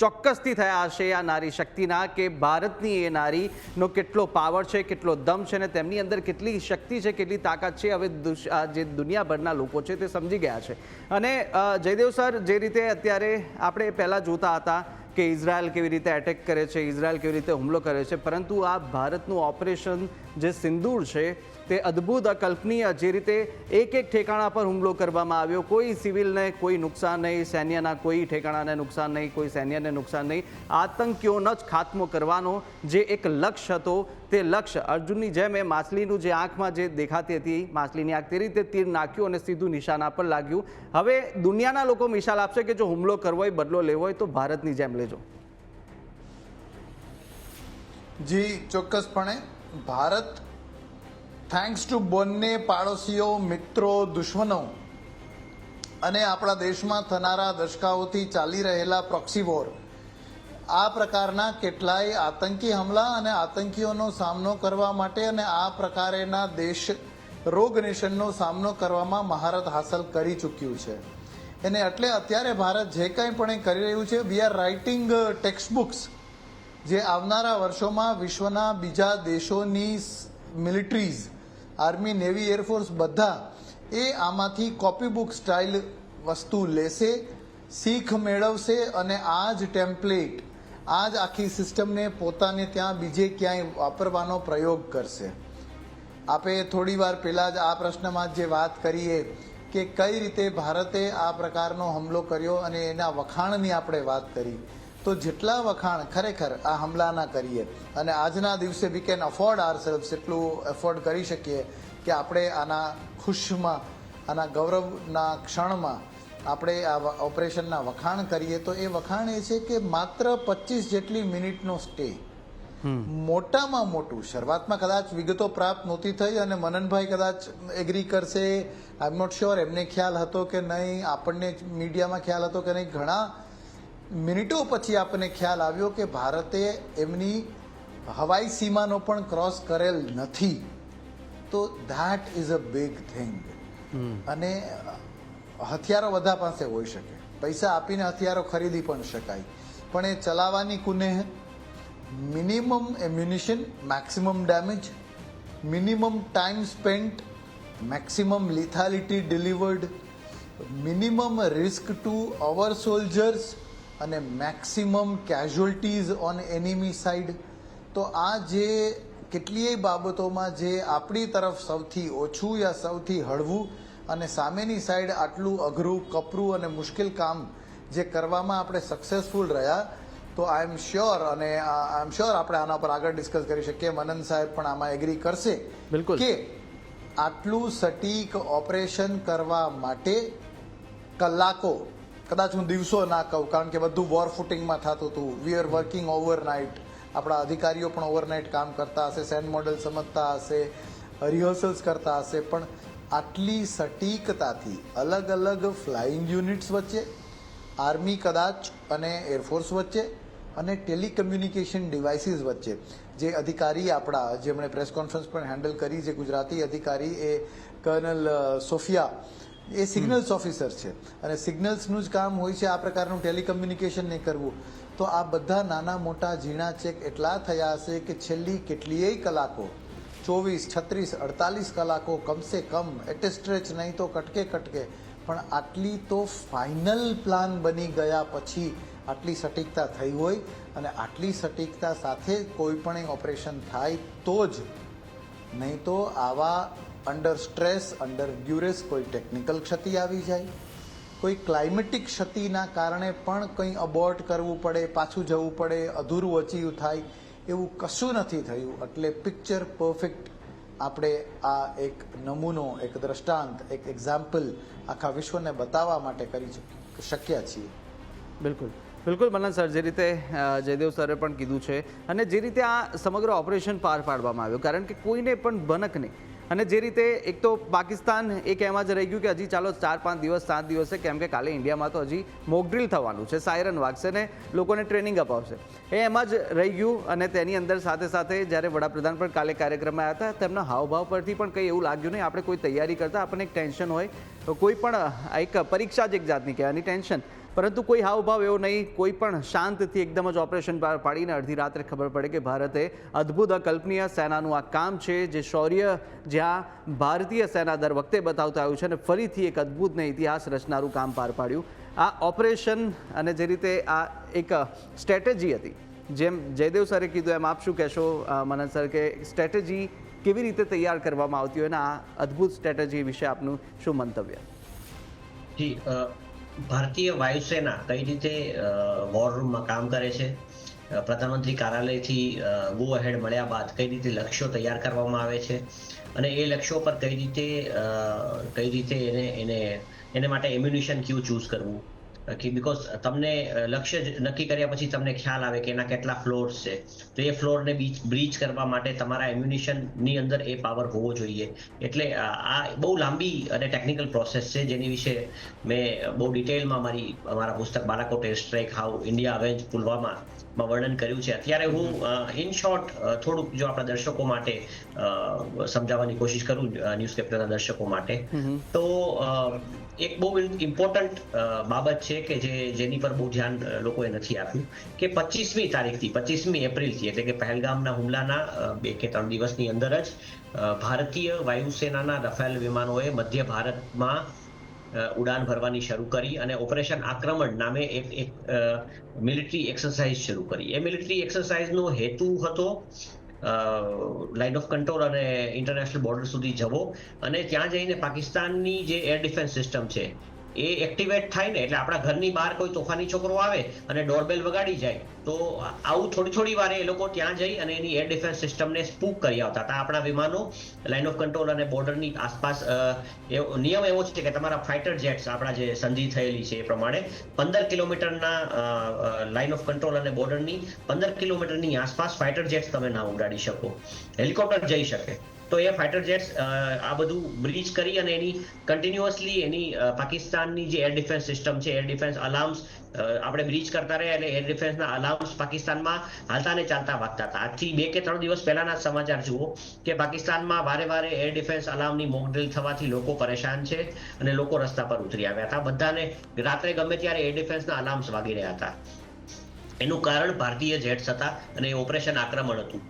ચોક્કસથી થયા હશે આ નારી શક્તિના કે ભારતની એ નારીનો કેટલો પાવર છે, કેટલો દમ છે અને તેમની અંદર કેટલી શક્તિ છે, કેટલી તાકાત છે, હવે જે દુનિયાભરના લોકો છે તે સમજી ગયા છે। અને જયદેવ સર, જે રીતે અત્યારે આપણે પહેલાં જોતા હતા કે ઇઝરાયલ કેવી રીતે એટેક કરે છે, ઇઝરાયલ કેવી રીતે હુમલો કરે છે, પરંતુ આ ભારતનું ઓપરેશન જે સિંદૂર છે તે અદ્ભુત, અકલ્પનીય, જે રીતે એક ઠેકાણા પર હુમલો કરવામાં આવ્યો, કોઈ સિવિલને કોઈ નુકસાન નહીં, સૈન્યના કોઈ ઠેકાણાને નુકસાન નહીં, કોઈ સૈન્યને નુકસાન નહીં, આતંકીઓનો જ ખાત્મો કરવાનો જે એક લક્ષ્ય હતો તે લક્ષ્ય અર્જુનની જેમ એ માછલીનું જે આંખમાં જે દેખાતી હતી માછલીની આંખ, તે રીતે તીર નાખ્યું અને સીધું નિશાના પર લાગ્યું। હવે દુનિયાના લોકો મિસાલ આપશે કે જો હુમલો કરવો હોય, બદલો લેવો હોય તો ભારતની જેમ લેજો। જી ચોક્કસપણે ભારત થેન્ક્સ ટુ બંને પાડોશીઓ, મિત્રો, દુશ્મનો અને આપણા દેશમાં થનારા દશકાઓથી ચાલી રહેલા પ્રોક્સી વોર, આ પ્રકારના કેટલાય આતંકી હમલા અને આતંકીઓનો સામનો કરવા માટે અને આ પ્રકારેના દેશ રોગ નેશનનો સામનો કરવામાં મહારત હાંસલ કરી ચૂક્યું છે। અને એટલે અત્યારે ભારત જે કંઈ પણ કરી રહ્યું છે, we are writing text books જે આવનારા વર્ષોમાં વિશ્વના બીજા દેશોની મિલિટરીઝ, આર્મી, નેવી, એરફોર્સ બધા એ આમાંથી કોપી બુક સ્ટાઇલ વસ્તુ લેશે, શીખ મેળવશે અને આ જ ટેમ્પલેટ, આ જ આખી સિસ્ટમને પોતાને ત્યાં બીજે ક્યાંય વાપરવાનો પ્રયોગ કરશે। આપે થોડી વાર પહેલાં જ આ પ્રશ્નમાં જે વાત કરીએ કે કઈ રીતે ભારતે આ પ્રકારનો હુમલો કર્યો અને એના વખાણની આપણે વાત કરી, તો જેટલા વખાણ ખરેખર આ હમલાના કરીએ અને આજના દિવસે વી કેન અફોર્ડ આવરસેલ્વ્સ, એટલું એફોર્ડ કરી શકીએ કે આપણે આના ખુશમાં, આના ગૌરવના ક્ષણમાં આપણે આ ઓપરેશનના વખાણ કરીએ, તો એ વખાણ એ છે કે માત્ર 25 જેટલી મિનિટનો સ્ટે, મોટામાં મોટું। શરૂઆતમાં કદાચ વિગતો પ્રાપ્ત નહોતી થઈ અને મનનભાઈ કદાચ એગ્રી કરશે, આઈ એમ નોટ શ્યોર, એમને ખ્યાલ હતો કે નહીં, આપણને મીડિયામાં ખ્યાલ હતો કે નહીં, ઘણા મિનિટો પછી આપણને ખ્યાલ આવ્યો કે ભારતે એમની હવાઈ સીમાનો પણ ક્રોસ કરેલ નથી। તો that is a big thing. અને હથિયારો બધા પાસે હોઈ શકે, પૈસા આપીને હથિયારો ખરીદી પણ શકાય, પણ એ ચલાવવાની કુનેહ, minimum ammunition, maximum damage, minimum time spent, maximum lethality delivered, minimum risk to our soldiers અને maximum casualties on enemy side. તો આ જે કેટલીય બાબતોમાં જે આપણી તરફ સૌથી ઓછું યા સૌથી હળવું અને સામેની સાઈડ આટલું અઘરું, કપરું અને મુશ્કેલ કામ જે કરવામાં આપણે સક્સેસફુલ રહ્યા, તો આઈ એમ શ્યોર આપણે આના પર આગળ ડિસ્કસ કરી શકીએ, મનન સાહેબ પણ આમાં એગ્રી કરશે કે આટલું સટીક ઓપરેશન કરવા માટે કલાકો, કદાચ હું દિવસો ના કહું કારણ કે બધું વોર ફૂટિંગમાં થતું હતું, વી આર વર્કિંગ ઓવરનાઇટ, આપણા અધિકારીઓ પણ ઓવરનાઇટ કામ કરતા હશે, સેન્ડ મોડેલ સમજતા હશે, રિહર્સલ્સ કરતા હશે, પણ આટલી સટીકતાથી અલગ અલગ ફ્લાઇંગ યુનિટ્સ વચ્ચે, આર્મી કદાચ અને એરફોર્સ વચ્ચે અને ટેલિકમ્યુનિકેશન ડિવાઇસીસ વચ્ચે, જે અધિકારી આપણા જેમણે પ્રેસ કોન્ફરન્સ પણ હેન્ડલ કરી, જે ગુજરાતી અધિકારી એ કર્નલ સોફિયા, એ સિગ્નલ્સ ઓફિસર છે અને સિગ્નલ્સનું જ કામ હોય છે આ પ્રકારનું ટેલિકમ્યુનિકેશન નહીં કરવું। તો આ બધા નાના મોટા ઝીણા ચેક એટલા થયા હશે કે છેલ્લી કેટલીય કલાકો, 24, 36, 48 કલાકો કમસે કમ, એટ સ્ટ્રેચ નહીં તો કટકે, પણ આટલી તો ફાઇનલ પ્લાન બની ગયા પછી આટલી સટીકતા થઈ હોય અને આટલી સટીકતા સાથે કોઈ પણ ઓપરેશન થાય તો જ નહીં તો આવા અંડર સ્ટ્રેસ અંડર ડ્યુરેસ કોઈ ટેકનિકલ ક્ષતિ આવી જાય, કોઈ ક્લાઇમેટિક ક્ષતિના કારણે પણ કંઈ અબોર્ટ કરવું પડે, પાછું જવું પડે, અધૂરું અચીવ થાય, એવું કશું નથી થયું. એટલે પિક્ચર પરફેક્ટ આપણે આ એક નમૂનો, એક દ્રષ્ટાંત, એક એક્ઝામ્પલ આખા વિશ્વને બતાવવા માટે કરી શક્યા છીએ. બિલકુલ બિલકુલ મનન સર, જે રીતે જયદેવ સરે પણ કીધું છે અને જે રીતે આ સમગ્ર ઓપરેશન પાર પાડવામાં આવ્યું, કારણ કે કોઈને પણ ભનક નહીં. અને જે રીતે એક તો પાકિસ્તાન એક એમાં જ રહી ગયું કે હજી ચાલો 4-5 દિવસ 7 દિવસે, કેમ કે કાલે ઇન્ડિયામાં તો હજી મોક ડ્રિલ થવાનું છે, સાયરન વાગશે ને લોકોને ટ્રેનિંગ અપાવશે, એ એમાં જ રહી ગયું. અને તેની અંદર સાથે સાથે જ્યારે વડાપ્રધાન પણ કાલે કાર્યક્રમમાં આવ્યા હતા, તેમના હાવભાવ પરથી પણ કંઈ એવું લાગ્યું નહીં આપણે કોઈ તૈયારી કરતા આપણને એક ટેન્શન હોય, કોઈ પણ એક પરીક્ષા જ એક જાતની કહેવાની ટેન્શન, પરંતુ કોઈ હાવભાવ એવો નહીં, કોઈ પણ શાંતથી એકદમ જ ઓપરેશન પાડીને અડધી રાત્રે ખબર પડે કે ભારતે અદ્ભુત અકલ્પનીય સેનાનું આ કામ છે, જે શૌર્ય જ્યાં ભારતીય સેના દર વખતે બતાવતા આવ્યું છે અને ફરીથી એક અદ્ભુત ને ઇતિહાસ રચનારું કામ પાર પાડ્યું આ ઓપરેશન. અને જે રીતે આ એક સ્ટ્રેટેજી હતી, જેમ જયદેવ સરે કીધું એમ આપ શું કહેશો મનન સર, કે સ્ટ્રેટેજી કેવી રીતે તૈયાર કરવામાં આવતી હોય અને આ અદ્ભુત સ્ટ્રેટેજી વિશે આપનું શું મંતવ્ય? જી, ભારતીય વાયુસેના કઈ રીતે વોર રૂમમાં કામ કરે છે, પ્રધાનમંત્રી કાર્યાલયથી ગો અહેડ મળ્યા બાદ કઈ રીતે લક્ષ્યો તૈયાર કરવામાં આવે છે અને એ લક્ષ્યો પર કઈ રીતે એને માટે એમ્યુનિશન ક્યુ ચૂઝ કરવું, કે બીકોઝ તમને લક્ષ્ય નક્કી કર્યા પછી તમને ખ્યાલ આવે કે એના કેટલા ફ્લોર્સ છે, તો એ ફ્લોરને બ્રીચ કરવા માટે તમારા એમ્યુનિશનની અંદર એ પાવર હોવો જોઈએ. એટલે આ બહુ લાંબી અને ટેકનિકલ પ્રોસેસ છે, જેની વિશે મેં બહુ ડિટેલમાં અમારા પુસ્તક Balakot air strike how India avenge પુલવામામાં વર્ણન કર્યું છે. અત્યારે હું ઇન શોર્ટ થોડુંક જો આપણા દર્શકો માટે સમજાવવાની કોશિશ કરું, ન્યૂઝ કેપિટલના દર્શકો માટે, તો એક બહુ ઇમ્પોર્ટન્ટ બાબત છે કે જેની પર બહુ ધ્યાન લોકોએ નથી આપ્યું, કે 25મી તારીખથી 25મી એપ્રિલથી, એટલે કે પહેલગામના હુમલાના 2 કે 3 દિવસની અંદર જ ભારતીય વાયુસેનાના રફેલ વિમાનોએ મધ્ય ભારતમાં ઉડાન ભરવાની શરૂ કરી અને ઓપરેશન આક્રમણ નામે એક મિલિટરી એક્સરસાઇઝ શરૂ કરી. એ મિલિટરી એક્સરસાઇઝનો હેતુ હતો લાઇન ઓફ કંટ્રોલ અને ઇન્ટરનેશનલ બોર્ડર સુધી જવો અને ત્યાં જઈને પાકિસ્તાનની જે એર ડિફેન્સ સિસ્ટમ છે એ એક્ટિવેટ થાય ને, એટલે આપણા ઘરની બહાર કોઈ તોફાની છોકરો આવે અને ડોરબેલ વગાડી જાય તો આવું થોડી વારે એ લોકો ત્યાં જઈ અને એની એર ડિફેન્સ સિસ્ટમને સ્પૂક કરી આવતા હતા. આપણા વિમાનો લાઇન ઓફ કંટ્રોલ અને બોર્ડરની આસપાસ નિયમ એવો છે કે તમારા ફાઇટર જેટ્સ, આપણા જે સંધિ થયેલી છે એ પ્રમાણે 15 કિલોમીટરના લાઇન ઓફ કંટ્રોલ અને બોર્ડરની 15 કિલોમીટરની આસપાસ ફાઇટર જેટ્સ તમે ના ઉડાડી શકો, હેલિકોપ્ટર જઈ શકે. તો એ ફાઇટર જેટ્સ આ બધું બ્રીચ કરી અને એની કન્ટિન્યુઅસલી એની પાકિસ્તાનની જે એર ડિફેન્સ સિસ્ટમ છે, એર ડિફેન્સ અલાર્મ્સ આપણે બ્રીચ કરતા રહ્યા એટલે એર ડિફેન્સના અલાર્મ્સ પાકિસ્તાનમાં હાલતા ને ચાલતા વાગતા હતા. આજથી 2 કે 3 દિવસ પહેલાના સમાચાર જુઓ કે પાકિસ્તાનમાં વારે એર ડિફેન્સ અલાર્મની મોક ડ્રિલ થવાથી લોકો પરેશાન છે અને લોકો રસ્તા પર ઉતરી આવ્યા હતા. બધાને રાત્રે ગમે ત્યારે એર ડિફેન્સના અલાર્મ્સ વાગી રહ્યા હતા. એનું કારણ ભારતીય જેટ્સ હતા અને એ ઓપરેશન આક્રમણ હતું.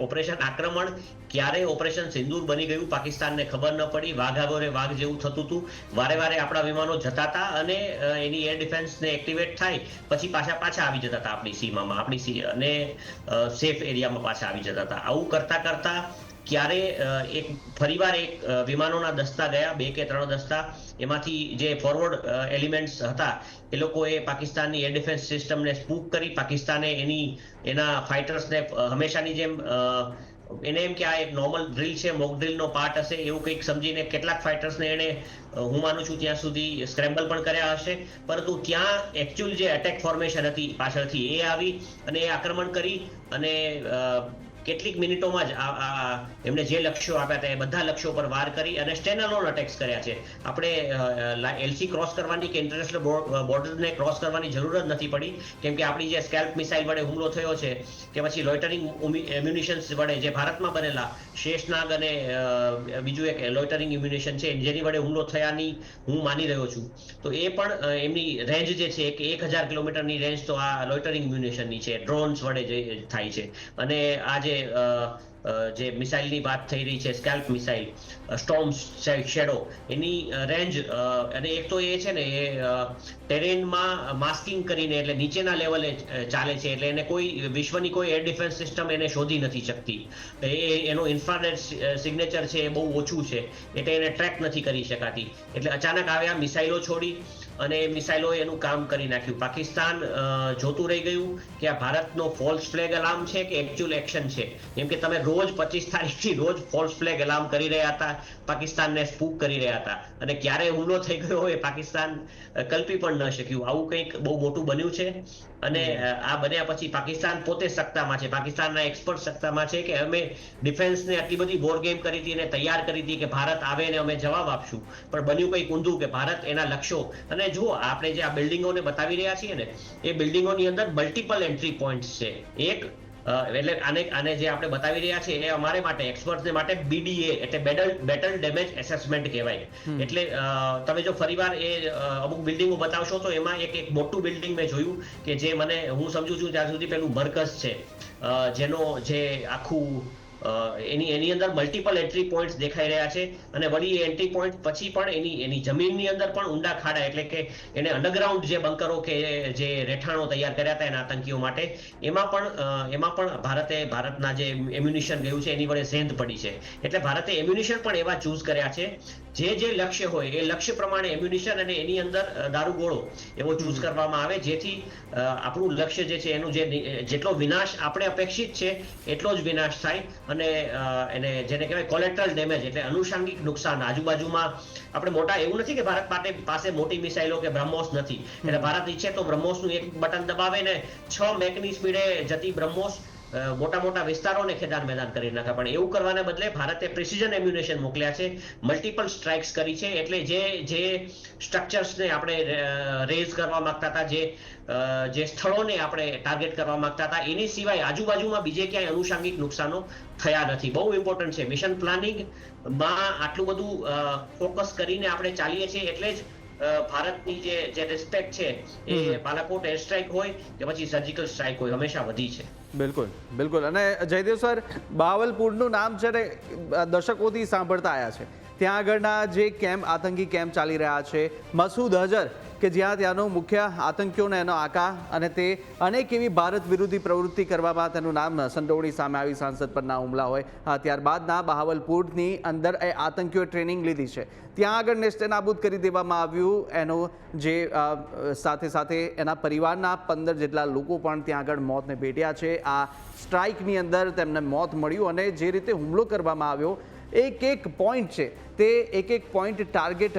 ઓપરેશન આક્રમણ ક્યારે ઓપરેશન સિંદૂર બની ગયું પાકિસ્તાનને ખબર ન પડી. વાઘાગોરે વાઘ જેવું થતું હતું. વારે આપણા વિમાનો જતા હતા અને એની એર ડિફેન્સને એક્ટિવેટ થાય પછી પાછા આવી જતા હતા આપણી સીમામાં, અને સેફ એરિયામાં પાછા આવી જતા હતા. આવું કરતા ક્યારે ફરીવાર એક વિમાનોના દસ્તા ગયા, 2 કે 3 દસ્તા, એમાંથી જે ફોરવર્ડ એલિમેન્ટ્સ હતા એ લોકોએ પાકિસ્તાનની એર ડિફેન્સ સિસ્ટમને સ્પૂક કરી. પાકિસ્તાને એના ફાઇટર્સને હંમેશાની જેમ એને એમ કે આ એક નોર્મલ ડ્રિલ છે, મોક ડ્રિલનો પાર્ટ હશે એવું કંઈક સમજીને કેટલાક ફાઇટર્સને એને હું માનું છું ત્યાં સુધી સ્ક્રેમ્બલ પણ કર્યા હશે, પરંતુ ત્યાં એકચ્યુઅલ જે એટેક ફોર્મેશન હતી પાછળથી એ આવી અને એ આક્રમણ કરી અને કેટલીક મિનિટોમાં જ એમને જે લક્ષ્યો આપ્યા હતા એ બધા લક્ષ્યો પર વાર કરી અને સ્ટેન્ડઅલોન અટેક્સ કર્યા છે. આપણે એલસી ક્રોસ કરવાની કે ઇન્ટરનેશનલ બોર્ડરને ક્રોસ કરવાની જરૂર જ નથી પડી, કેમ કે આપણી જે સ્કેલ્પ મિસાઇલ વડે હુમલો થયો છે કે પછી લોઇટરિંગ એમ્યુનિશન્સ વડે જે ભારતમાં બનેલા શેષનાગ અને બીજું એક લોઇટરિંગ એમ્યુનિશન છે જેની વડે હુમલો થયાની હું માની રહ્યો છું, તો એ પણ એમની રેન્જ જે છે કે 1000 કિલોમીટરની રેન્જ તો આ લોઇટરિંગ એમ્યુનિશનની છે, ડ્રોન્સ વડે જે થાય છે. અને આ જે જે મિસાઇલની વાત થઈ રહી છે, સ્કેલ્પ મિસાઇલ, સ્ટોર્મ શેડો, એની રેન્જ, અને એક તો એ છે ને એ ટેરેનમાં માસ્કિંગ કરીને એટલે નીચેના લેવલે ચાલે છે, એટલે એને કોઈ વિશ્વની કોઈ એર ડિફેન્સ સિસ્ટમ એને શોધી નથી શકતી. એનો ઇન્ફ્રારેડ સિગ્નેચર છે એ બહુ ઓછું છે, એટલે એને ટ્રેક નથી કરી શકાતી. એટલે અચાનક આવ્યા મિસાઇલો છોડી અને મિસાઇલોએ એનું કામ કરી નાખ્યું. પાકિસ્તાન જોતું રહી ગયું કે આ ભારતનો ફોલ્સ ફ્લેગ અલાર્મ છે કે એકચ્યુઅલ એક્શન છે. કેમ કે તમે રોજ 25 તારીખથી રોજ ફોલ્સ ફ્લેગ અલાર્મ કરી રહ્યા હતા, પાકિસ્તાનને સ્પૂક કરી રહ્યા હતા, અને ક્યારે હુમલો થઈ ગયો હોય પાકિસ્તાન કલ્પી પણ ન શક્યું. આવું કંઈક બહુ મોટું બન્યું છે. અને આ બન્યા પછી પાકિસ્તાન પોતે સત્તામાં છે, પાકિસ્તાનના એક્સપર્ટ સત્તામાં છે કે અમે ડિફેન્સને આટલી બધી વોર ગેમ કરી હતી અને તૈયાર કરી હતી કે ભારત આવે ને અમે જવાબ આપશું, પણ બન્યું કંઈક ઊંધું કે ભારત એના લક્ષ્યો. અને જુઓ, આપણે જે આ બિલ્ડિંગોને બતાવી રહ્યા છીએ ને, એ બિલ્ડિંગોની અંદર મલ્ટિપલ એન્ટ્રી પોઈન્ટ્સ છે. એક એટલે આને જે આપણે બતાવી રહ્યા છીએ એ અમારે માટે, એક્સપર્ટ્સને માટે BDA એટલે બેટલ ડેમેજ એસેસમેન્ટ કહેવાય. એટલે તમે જો ફરીવાર એ અમુક બિલ્ડિંગો બતાવશો તો એમાં એક મોટું બિલ્ડિંગ મેં જોયું કે જે હું સમજુ છું ત્યાં સુધી પેલું મરકઝ છે, જેનો જે આખું એની અંદર મલ્ટિપલ એન્ટ્રી પોઈન્ટ્સ દેખાઈ રહ્યા છે. અને વળી એ એન્ટ્રી પોઈન્ટ પછી પણ એની જમીનની અંદર પણ ઊંડા ખાડા, એટલે કે એને અંડરગ્રાઉન્ડ જે બંકરો કે જે રહેઠાણો તૈયાર કર્યા હતા એના આતંકીઓ માટે, એમાં પણ ભારતના જે એમ્યુનિશન ગયું છે એની વડે સેંધ પડી છે. એટલે ભારતે એમ્યુનિશન પણ એવા ચૂઝ કર્યા છે જે લક્ષ્ય હોય એ લક્ષ્ય પ્રમાણે એમ્યુનિશન અને એની અંદર દારૂગોળો એવો ચૂઝ કરવામાં આવે, જેથી આપણું લક્ષ્ય જે છે એનું જેટલો વિનાશ આપણે અપેક્ષિત છે એટલો જ વિનાશ થાય. અને એને જેને કહેવાય કોલેટરલ ડેમેજ એટલે અનુષાંગિક નુકસાન. આજુબાજુમાં આપણે મોટા, એવું નથી કે ભારત પાસે મોટી મિસાઇલો કે બ્રહ્મોસ નથી, એટલે ભારત ઈચ્છે તો બ્રહ્મોસનું એક બટન દબાવે ને 6 મેકની સ્પીડે જતી બ્રહ્મોસ મોટા વિસ્તારોને ખેદાન મેદાન કરી નાખે. પણ એવું કરવાને બદલે ભારતે પ્રિસિઝન એમ્યુનેશન મોકલ્યા છે, મલ્ટિપલ સ્ટ્રાઇક્સ કરી છે. એટલે જે સ્ટ્રક્ચર્સને આપણે રેઝ કરવા માંગતા હતા, જે સ્થળોને આપણે ટાર્ગેટ કરવા માંગતા હતા, એની સિવાય આજુબાજુમાં બીજે ક્યાંય અનુષાંગિક નુકસાનો થયા નથી. બહુ ઇમ્પોર્ટન્ટ છે. મિશન પ્લાનિંગમાં આટલું બધું ફોકસ કરીને આપણે ચાલીએ છીએ, એટલે જ ભારતની જે રિસ્પેક્ટ છે એ બાલાકોટ એર સ્ટ્રાઇક હોય કે પછી સર્જિકલ સ્ટ્રાઇક હોય હંમેશા વધી છે. બિલકુલ. અને જયદેવ સર, બાવલપુરનું નામ છે ને દશકોથી સાંભળતા આવ્યા છે. ત્યાં આગળના જે આતંકી કેમ્પ ચાલી રહ્યા છે, મસૂદ અઝહર કે જ્યાં ત્યાંનો મુખ્ય આતંકીઓને એનો આકા, અને તે અનેક એવી ભારત વિરોધી પ્રવૃત્તિ કરવામાં તેનું નામ સંડોવણી સામે આવી, સાંસદ પરના હુમલા હોય, ત્યારબાદના બહાવલપુરની અંદર એ આતંકીઓએ ટ્રેનિંગ લીધી છે. ત્યાં આગળ નેસ્તે નાબૂદ કરી દેવામાં આવ્યું. એનો જે સાથે એના પરિવારના 15 જેટલા લોકો પણ ત્યાં આગળ મોતને ભેટ્યા છે. આ સ્ટ્રાઇકની અંદર તેમને મોત મળ્યું. અને જે રીતે હુમલો કરવામાં આવ્યો, એક પોઈન્ટ છે તે એક પોઈન્ટ ટાર્ગેટ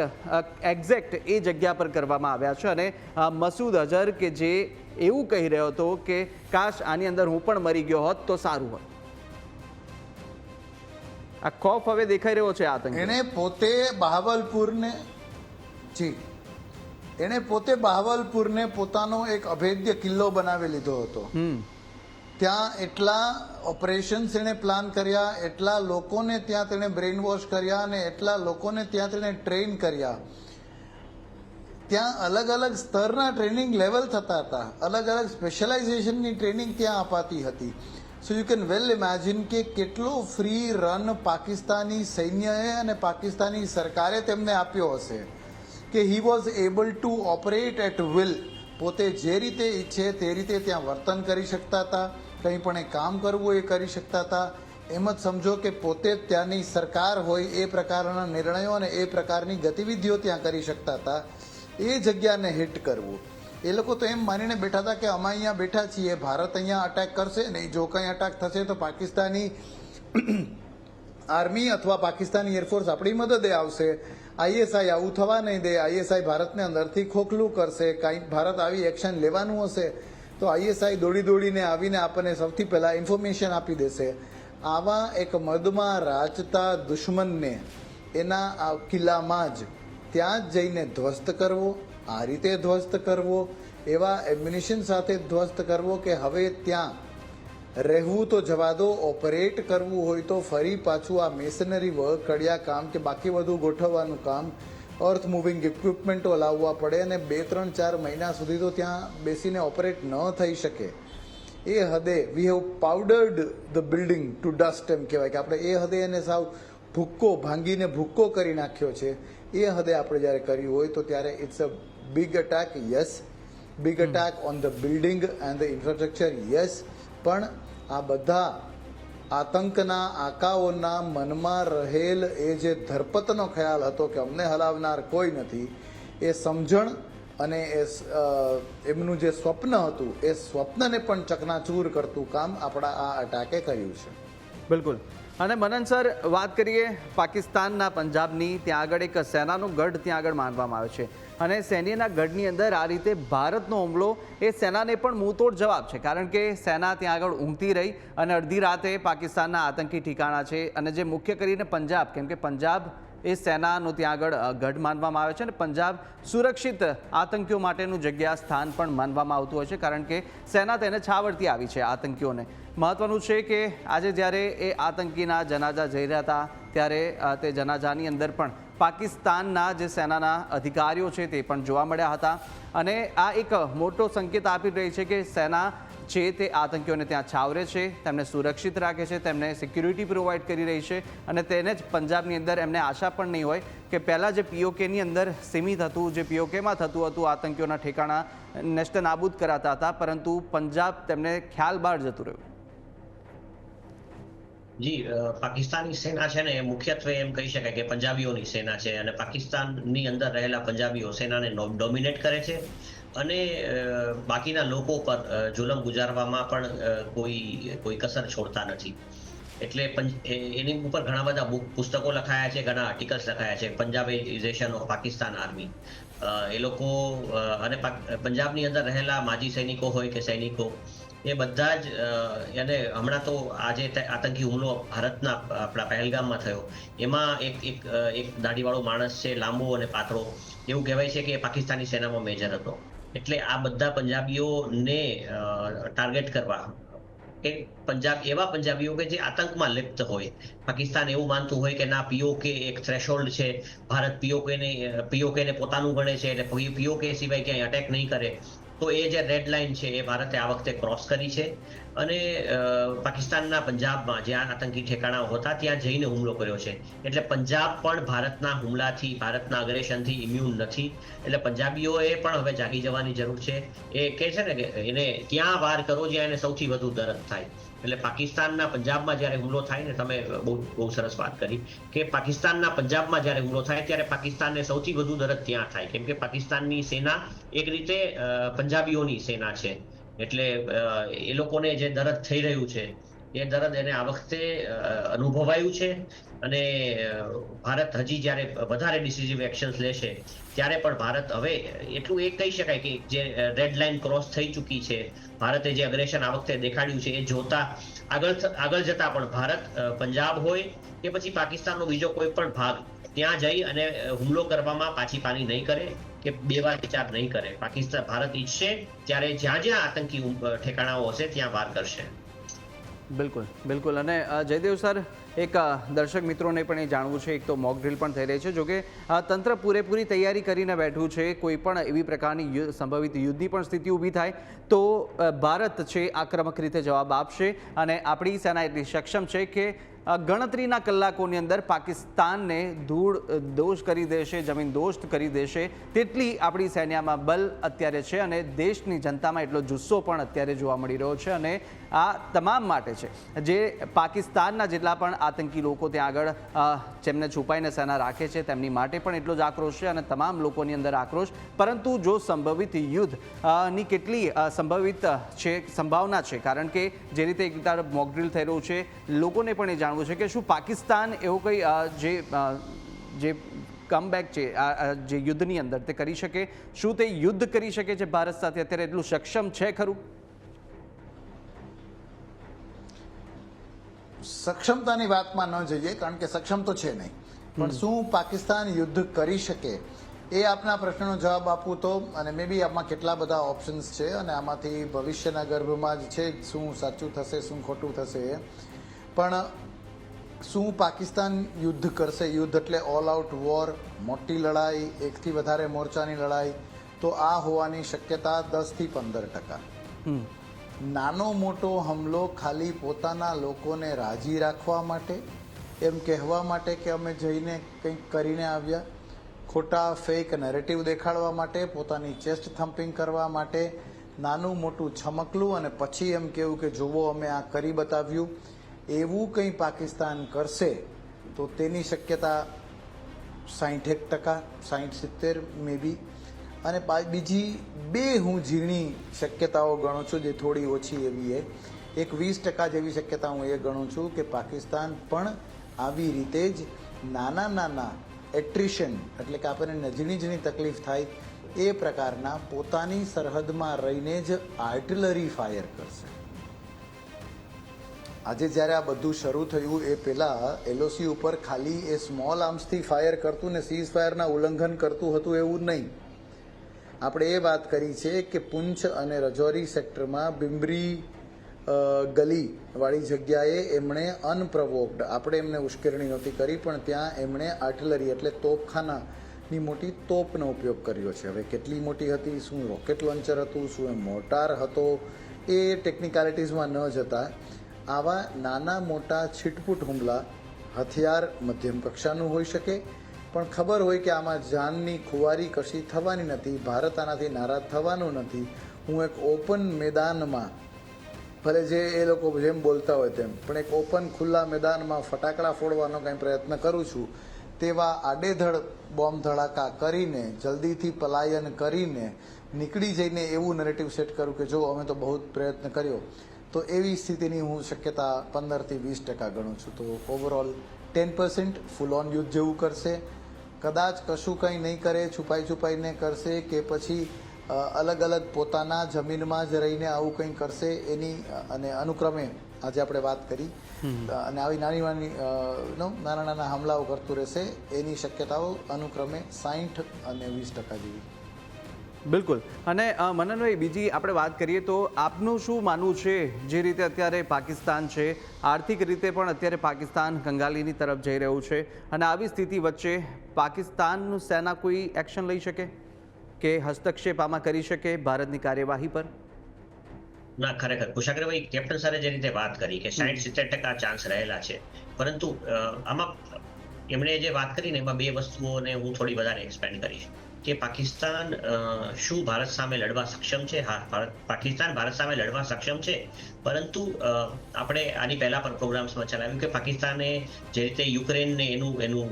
એક્ઝેક્ટ એ જગ્યા પર કરવામાં આવ્યા છે. અને મસૂદ અઝહર કે જે એવું કહી રહ્યો હતો કે કાશ આની અંદર હું પણ મરી ગયો હોત તો સારું હોત. આ ખોફ હવે દેખાઈ રહ્યો છે આતંકી. એને પોતે બહાવલપુરને પોતાનો એક અભેદ્ય કિલ્લો બનાવી લીધો હતો. ત્યાં એટલા ઓપરેશન્સ એને પ્લાન કર્યા, એટલા લોકોને ત્યાં તેને બ્રેઇન વોશ કર્યા, અને એટલા લોકોને ત્યાં તેને ટ્રેન કર્યા. ત્યાં અલગ અલગ સ્તરના ટ્રેનિંગ લેવલ થતા હતા, અલગ અલગ સ્પેશિયલાઇઝેશનની ટ્રેનિંગ ત્યાં અપાતી હતી. So you can well imagine કે કેટલો ફ્રી રન પાકિસ્તાની સૈન્યએ અને પાકિસ્તાની સરકારે તેમને આપ્યો હશે, કે he was able to operate at will. પોતે જે રીતે ઈચ્છે તે રીતે ત્યાં વર્તન કરી શકતા હતા, કંઈ પણ એ કામ કરવું એ કરી શકતા હતા. એમ જ સમજો કે પોતે ત્યાંની સરકાર હોય એ પ્રકારના નિર્ણયો અને એ પ્રકારની ગતિવિધિઓ ત્યાં કરી શકતા હતા. એ જગ્યાને હિટ કરવું, એ લોકો તો એમ માનીને બેઠા હતા કે અમે અહીંયા બેઠા છીએ, ભારત અહીંયા અટેક કરશે નહીં, જો કંઈ અટેક થશે તો પાકિસ્તાની આર્મી અથવા પાકિસ્તાની એરફોર્સ આપણી મદદે આવશે. ISI આવું થવા નહીં દે, ISI ભારતને અંદરથી ખોખલું કરશે. કાંઈક ભારત આવી એક્શન લેવાનું હશે તો ISI દોડીને આવીને આપણને સૌથી પહેલાં ઇન્ફોર્મેશન આપી દેશે. આવા એક મદમાં રાચતા દુશ્મનને એના કિલ્લામાં જ ત્યાં જ જઈને ધ્વસ્ત કરવો, આ રીતે ધ્વસ્ત કરવો, એવા એમ્યુનિશન સાથે ધ્વસ્ત કરવો કે હવે ત્યાં રહેવું તો જવા દો, ઓપરેટ કરવું હોય તો ફરી પાછું આ મેશનરી વર્ક, કડિયા કામ કે બાકી બધું ગોઠવવાનું કામ, અર્થ મૂવિંગ ઇક્વિપમેન્ટો લાવવા પડે, અને 2, 3, 4 મહિના સુધી તો ત્યાં બેસીને ઓપરેટ ન થઈ શકે. એ હદે we have powdered the building to dust એમ કહેવાય કે આપણે એ હદે એને સાવ ભૂક્કો ભાંગીને ભૂક્કો કરી નાખ્યો છે. એ હદે આપણે જ્યારે કર્યું હોય તો ત્યારે it's a big attack. Yes, big attack on the building and the infrastructure. Yes, પણ આ બધા આતંકના આકાઓના મનમાં રહેલ એ જે ધરપતનો ખ્યાલ હતો કે અમને હલાવનાર કોઈ નથી, એ સમજણ અને એમનું જે સ્વપ્ન હતું એ સ્વપ્નને પણ ચકનાચૂર કરતું કામ આપણા આ અટેકે કર્યું છે. બિલકુલ. અને મનન સર, વાત કરીએ પાકિસ્તાનના પંજાબની, ત્યાં આગળ એક સેનાનો ગઢ ત્યાં આગળ માનવામાં આવે છે અને સૈન્યના ગઢની અંદર આ રીતે ભારતનો હુમલો એ સેનાને પણ મુંહતોડ જવાબ છે, કારણ કે સેના ત્યાં આગળ ઊંઘતી રહી અને અડધી રાતે પાકિસ્તાનના આતંકી ઠિકાણા છે અને જે મુખ્ય કરીને પંજાબ, કેમ કે પંજાબ એ સેનાનો ત્યાં આગળ ગઢ માનવામાં આવે છે અને પંજાબ સુરક્ષિત આતંકીઓ માટેનું જગ્યા સ્થાન પણ માનવામાં આવતું હોય છે, કારણ કે સેના તેને છાવરતી આવી છે આતંકીઓને. મહત્વનું છે કે આજે જ્યારે એ આતંકીના જનાઝા જઈ રહ્યા હતા ત્યારે તે જનાઝાની અંદર પણ પાકિસ્તાનના જે સેનાના અધિકારીઓ છે તે પણ જોવા મળ્યા હતા અને આ એક મોટો સંકેત આપી રહી છે કે સેના છે તે આતંકીઓને ત્યાં છાવરે છે, તેમને સુરક્ષિત રાખે છે, તેમને સિક્યુરિટી પ્રોવાઈડ કરી રહી છે અને તેને જ પંજાબની અંદર એમને આશા પણ નહીં હોય કે પહેલાં જે પીઓકેની અંદર સીમિત હતું, જે પીઓકેમાં થતું હતું આતંકીઓના ઠેકાણા નેસ્ત નાબૂદ કરાતા હતા, પરંતુ પંજાબ તેમને ખ્યાલ બહાર જતું રહ્યું. જી, પાકિસ્તાની સેના છે ને એ મુખ્યત્વે એમ કહી શકાય કે પંજાબીઓની સેના છે અને પાકિસ્તાનની અંદર રહેલા પંજાબીઓ સેનાને ડોમિનેટ કરે છે અને બાકીના લોકો પર જુલમ ગુજારવામાં પણ કોઈ કસર છોડતા નથી. એટલે એની ઉપર ઘણા બધા પુસ્તકો લખાયા છે, ઘણા આર્ટિકલ્સ લખાયા છે. પંજાબીઝેશન ઓફ પાકિસ્તાન આર્મી, એ લોકો અને પંજાબની અંદર રહેલા માજી સૈનિકો હોય કે સૈનિકો, એ બધા જ એને હમણાં તો આજે આતંકી હુમલો ભારતના આપણા પહેલગામમાં થયો, એમાં એક દાઢીવાળો માણસ છે, લાંબો અને પાતળો, એવું કહેવાય છે કે પાકિસ્તાની સેનામાં મેજર હતો. એટલે આ બધા પંજાબીઓને ટાર્ગેટ કરવા કે એવા પંજાબીઓ કે જે આતંકમાં લિપ્ત હોય. પાકિસ્તાન એવું માનતું હોય કે ના, પીઓકે એક થ્રેશોલ્ડ છે, ભારત પીઓકેને પોતાનું ગણે છે એટલે પીઓકે સિવાય ક્યાંય અટેક નહીં કરે. તો એ જે રેડ લાઇન છે એ ભારતે આ વખતે ક્રોસ કરી છે અને પાકિસ્તાનના પંજાબમાં જ્યાં આતંકી ઠેકાણાઓ હતા ત્યાં જઈને હુમલો કર્યો છે. એટલે પંજાબ પણ ભારતના હુમલાથી, ભારતના અગ્રેશનથી ઇમ્યુન નથી. એટલે પંજાબીઓએ પણ હવે જાગી જવાની જરૂર છે. એ કહે છે ને કે એને ત્યાં વાર કરો જ્યાં એને સૌથી વધુ દર્દ થાય. એટલે પાકિસ્તાનના પંજાબમાં જ્યારે હુમલો થાય ને, તમે બહુ સરસ વાત કરી કે પાકિસ્તાનના પંજાબમાં જ્યારે હુમલો થાય ત્યારે પાકિસ્તાનને સૌથી વધુ દર્દ ત્યાં થાય, કેમ કે પાકિસ્તાનની સેના એક રીતે પંજાબીઓની સેના છે. એટલે એ લોકોને જે દર્દ થઈ રહ્યું છે એ દર્દ એને આ વખતે અનુભવાયું છે અને ભારત હજી જ્યારે વધારે ડિસિઝિવ એક્શન્સ લેશે ત્યારે પણ ભારત હવે એટલું એ કહી શકાય કે જે રેડ લાઇન ક્રોસ થઈ ચૂકી છે, ભારતે જે અગ્રેશન આ વખતે દેખાડ્યું છે એ જોતા આગળ જતા પણ ભારત પંજાબ હોય કે પછી પાકિસ્તાનનો બીજો કોઈ પણ ભાગ ત્યાં જઈ અને હુમલો કરવામાં પાછી પાની નહીં કરે કે બે વાર વિચાર નહીં કરે. ભારત ઈચ્છશે ત્યારે જ્યાં જ્યાં આતંકી ઠેકાણાઓ હશે ત્યાં વાર કરશે. બિલકુલ બિલકુલ. અને જયદેવ સર, એક દર્શક મિત્રોને પણ એ જાણવું છે, એક તો મોક ડ્રિલ પણ થઈ રહી છે, જોકે તંત્ર પૂરેપૂરી તૈયારી કરીને બેઠું છે. કોઈ પણ એવી પ્રકારની સંભવિત યુદ્ધની પણ સ્થિતિ ઊભી થાય તો ભારત છે આક્રમક રીતે જવાબ આપશે અને આપણી સેના એટલી સક્ષમ છે કે ગણતરીના કલાકોની અંદર પાકિસ્તાનને ધૂળ દોષ કરી દેશે, જમીન દોષ કરી દેશે. તેટલી આપણી સૈન્યમાં બલ અત્યારે છે અને દેશની જનતામાં એટલો જુસ્સો પણ અત્યારે જોવા મળી રહ્યો છે અને આ તમામ માટે છે જે પાકિસ્તાનના જેટલા પણ આતંકી લોકો ત્યાં આગળ જેમને છુપાઈને સેના રાખે છે તેમની માટે પણ એટલો જ આક્રોશ છે અને તમામ લોકોની અંદર આક્રોશ. પરંતુ જો સંભવિત યુદ્ધની કેટલી સંભવિત છે, સંભાવના છે, કારણ કે જે રીતે એક તરફ મોક ડ્રિલ થઈ રહ્યું છે, લોકોને પણ એ જાણવું છે કે શું પાકિસ્તાન એવો કંઈ જે કમબેક છે જે યુદ્ધની અંદર તે કરી શકે, શું તે યુદ્ધ કરી શકે છે ભારત સાથે, અત્યારે એટલું સક્ષમ છે ખરું? સક્ષમતાની વાતમાં ન જઈએ, કારણ કે સક્ષમ તો છે નહીં, પણ શું પાકિસ્તાન યુદ્ધ કરી શકે એ આપના પ્રશ્નનો જવાબ આપવું તો, અને મે બી આમાં કેટલા બધા ઓપ્શન્સ છે અને આમાંથી ભવિષ્યના ગર્ભમાં જ છે શું સાચું થશે શું ખોટું થશે. પણ શું પાકિસ્તાન યુદ્ધ કરશે? યુદ્ધ એટલે ઓલ આઉટ વોર, મોટી લડાઈ, એકથી વધારે મોરચાની લડાઈ, તો આ હોવાની શક્યતા 10 થી 15%. નાનો મોટો હુમલો ખાલી પોતાના લોકોને રાજી રાખવા માટે, એમ કહેવા માટે કે અમે જઈને કંઈક કરીને આવ્યા, ખોટા ફેક નેરેટિવ દેખાડવા માટે, પોતાની ચેસ્ટ થમ્પિંગ કરવા માટે, નાનું મોટું છમકલું અને પછી એમ કહેવું કે જુઓ અમે આ કરી બતાવ્યું, એવું કંઈ પાકિસ્તાન કરશે તો તેની શક્યતા 60% 60-70 મે બી. અને બીજી બે હું ઝીણી શક્યતાઓ ગણું છું જે થોડી ઓછી એવી એક 20% જેવી શક્યતા હું એ ગણું છું કે પાકિસ્તાન પણ આવી રીતે જ નાના એટ્રિશન એટલે કે આપણને ઝીણી તકલીફ થાય એ પ્રકારના પોતાની સરહદમાં રહીને જ આર્ટિલરી ફાયર કરશે. આજે જ્યારે આ બધું શરૂ થયું એ પહેલાં એલઓસી ઉપર ખાલી એ સ્મોલ આર્મ્સથી ફાયર કરતું ને સીઝ ફાયરના ઉલ્લંઘન કરતું હતું એવું નહીં. આપણે એ વાત કરી છે કે પુંછ અને રજૌરી સેક્ટરમાં બિમ્બરી ગલીવાળી જગ્યાએ એમણે અનપ્રવોક્ડ, આપણે એમને ઉશ્કેરણી નહોતી કરી પણ ત્યાં એમણે આર્ટિલરી એટલે તોપખાનાની મોટી તોપનો ઉપયોગ કર્યો છે. હવે કેટલી મોટી હતી, શું રોકેટ લોન્ચર હતું, શું એ મોર્ટાર હતો, એ ટેકનિકાલિટીઝમાં ન જતા આવા નાના મોટા છીટપુટ હુમલા હથિયાર મધ્યમ કક્ષાનું હોઈ શકે, પણ ખબર હોય કે આમાં જાનની ખુવારી કશી થવાની નથી, ભારત આનાથી નારાજ થવાનું નથી. હું એક ઓપન મેદાનમાં, ભલે જે એ લોકો જેમ બોલતા હોય તેમ, પણ એક ઓપન ખુલ્લા મેદાનમાં ફટાકડા ફોડવાનો કંઈ પ્રયત્ન કરું છું, તેવા આડેધડ બોમ્બ ધડાકા કરીને જલ્દીથી પલાયન કરીને નીકળી જઈને એવું નેરેટિવ સેટ કરું કે જો અમે તો બહુ પ્રયત્ન કર્યો, તો એવી સ્થિતિની હું શક્યતા 15% થી 20% ગણું છું. તો ઓવરઓલ 10% ફૂલ ઓન યુદ્ધ જેવું કરશે, કદાચ કશું કંઈ નહીં કરે, છુપાઈને કરશે કે પછી અલગ પોતાના જમીનમાં જ રહીને આવું કંઈ કરશે એની, અને અનુક્રમે આજે આપણે વાત કરી અને આવી નાના હુમલાઓ કરતું રહેશે, એની શક્યતાઓ અનુક્રમે 60 અને 20% જેવી. બિલકુલ. અને મનનભાઈ, બીજી આપણે વાત કરીએ તો આપનું શું માનવું છે, જે રીતે અત્યારે પાકિસ્તાન છે, આર્થિક રીતે પણ અત્યારે પાકિસ્તાન કંગાલીની તરફ જઈ રહ્યું છે, અને આવી સ્થિતિ વચ્ચે પાકિસ્તાનનું સેના કોઈ એક્શન લઈ શકે કે હસ્તક્ષેપ આમાં કરી શકે ભારતની કાર્યવાહી પર? ના, ખરેખર કુશાગ્રભાઈ, કેપ્ટન સરે જે રીતે વાત કરી કે 60-70% ચાન્સ રહેલા છે, પરંતુ આમાં એમણે જે વાત કરીને એમાં બે વસ્તુઓને હું થોડી વધારે એક્સપેન્ડ કરીશ કે પાકિસ્તાન શું ભારત સામે લડવા સક્ષમ છે. હા, પાકિસ્તાન ભારત સામે લડવા સક્ષમ છે, પરંતુ આપણે આની પહેલા પણ પ્રોગ્રામ્સમાં ચલાવ્યું કે પાકિસ્તાને જે રીતે યુક્રેનને એનું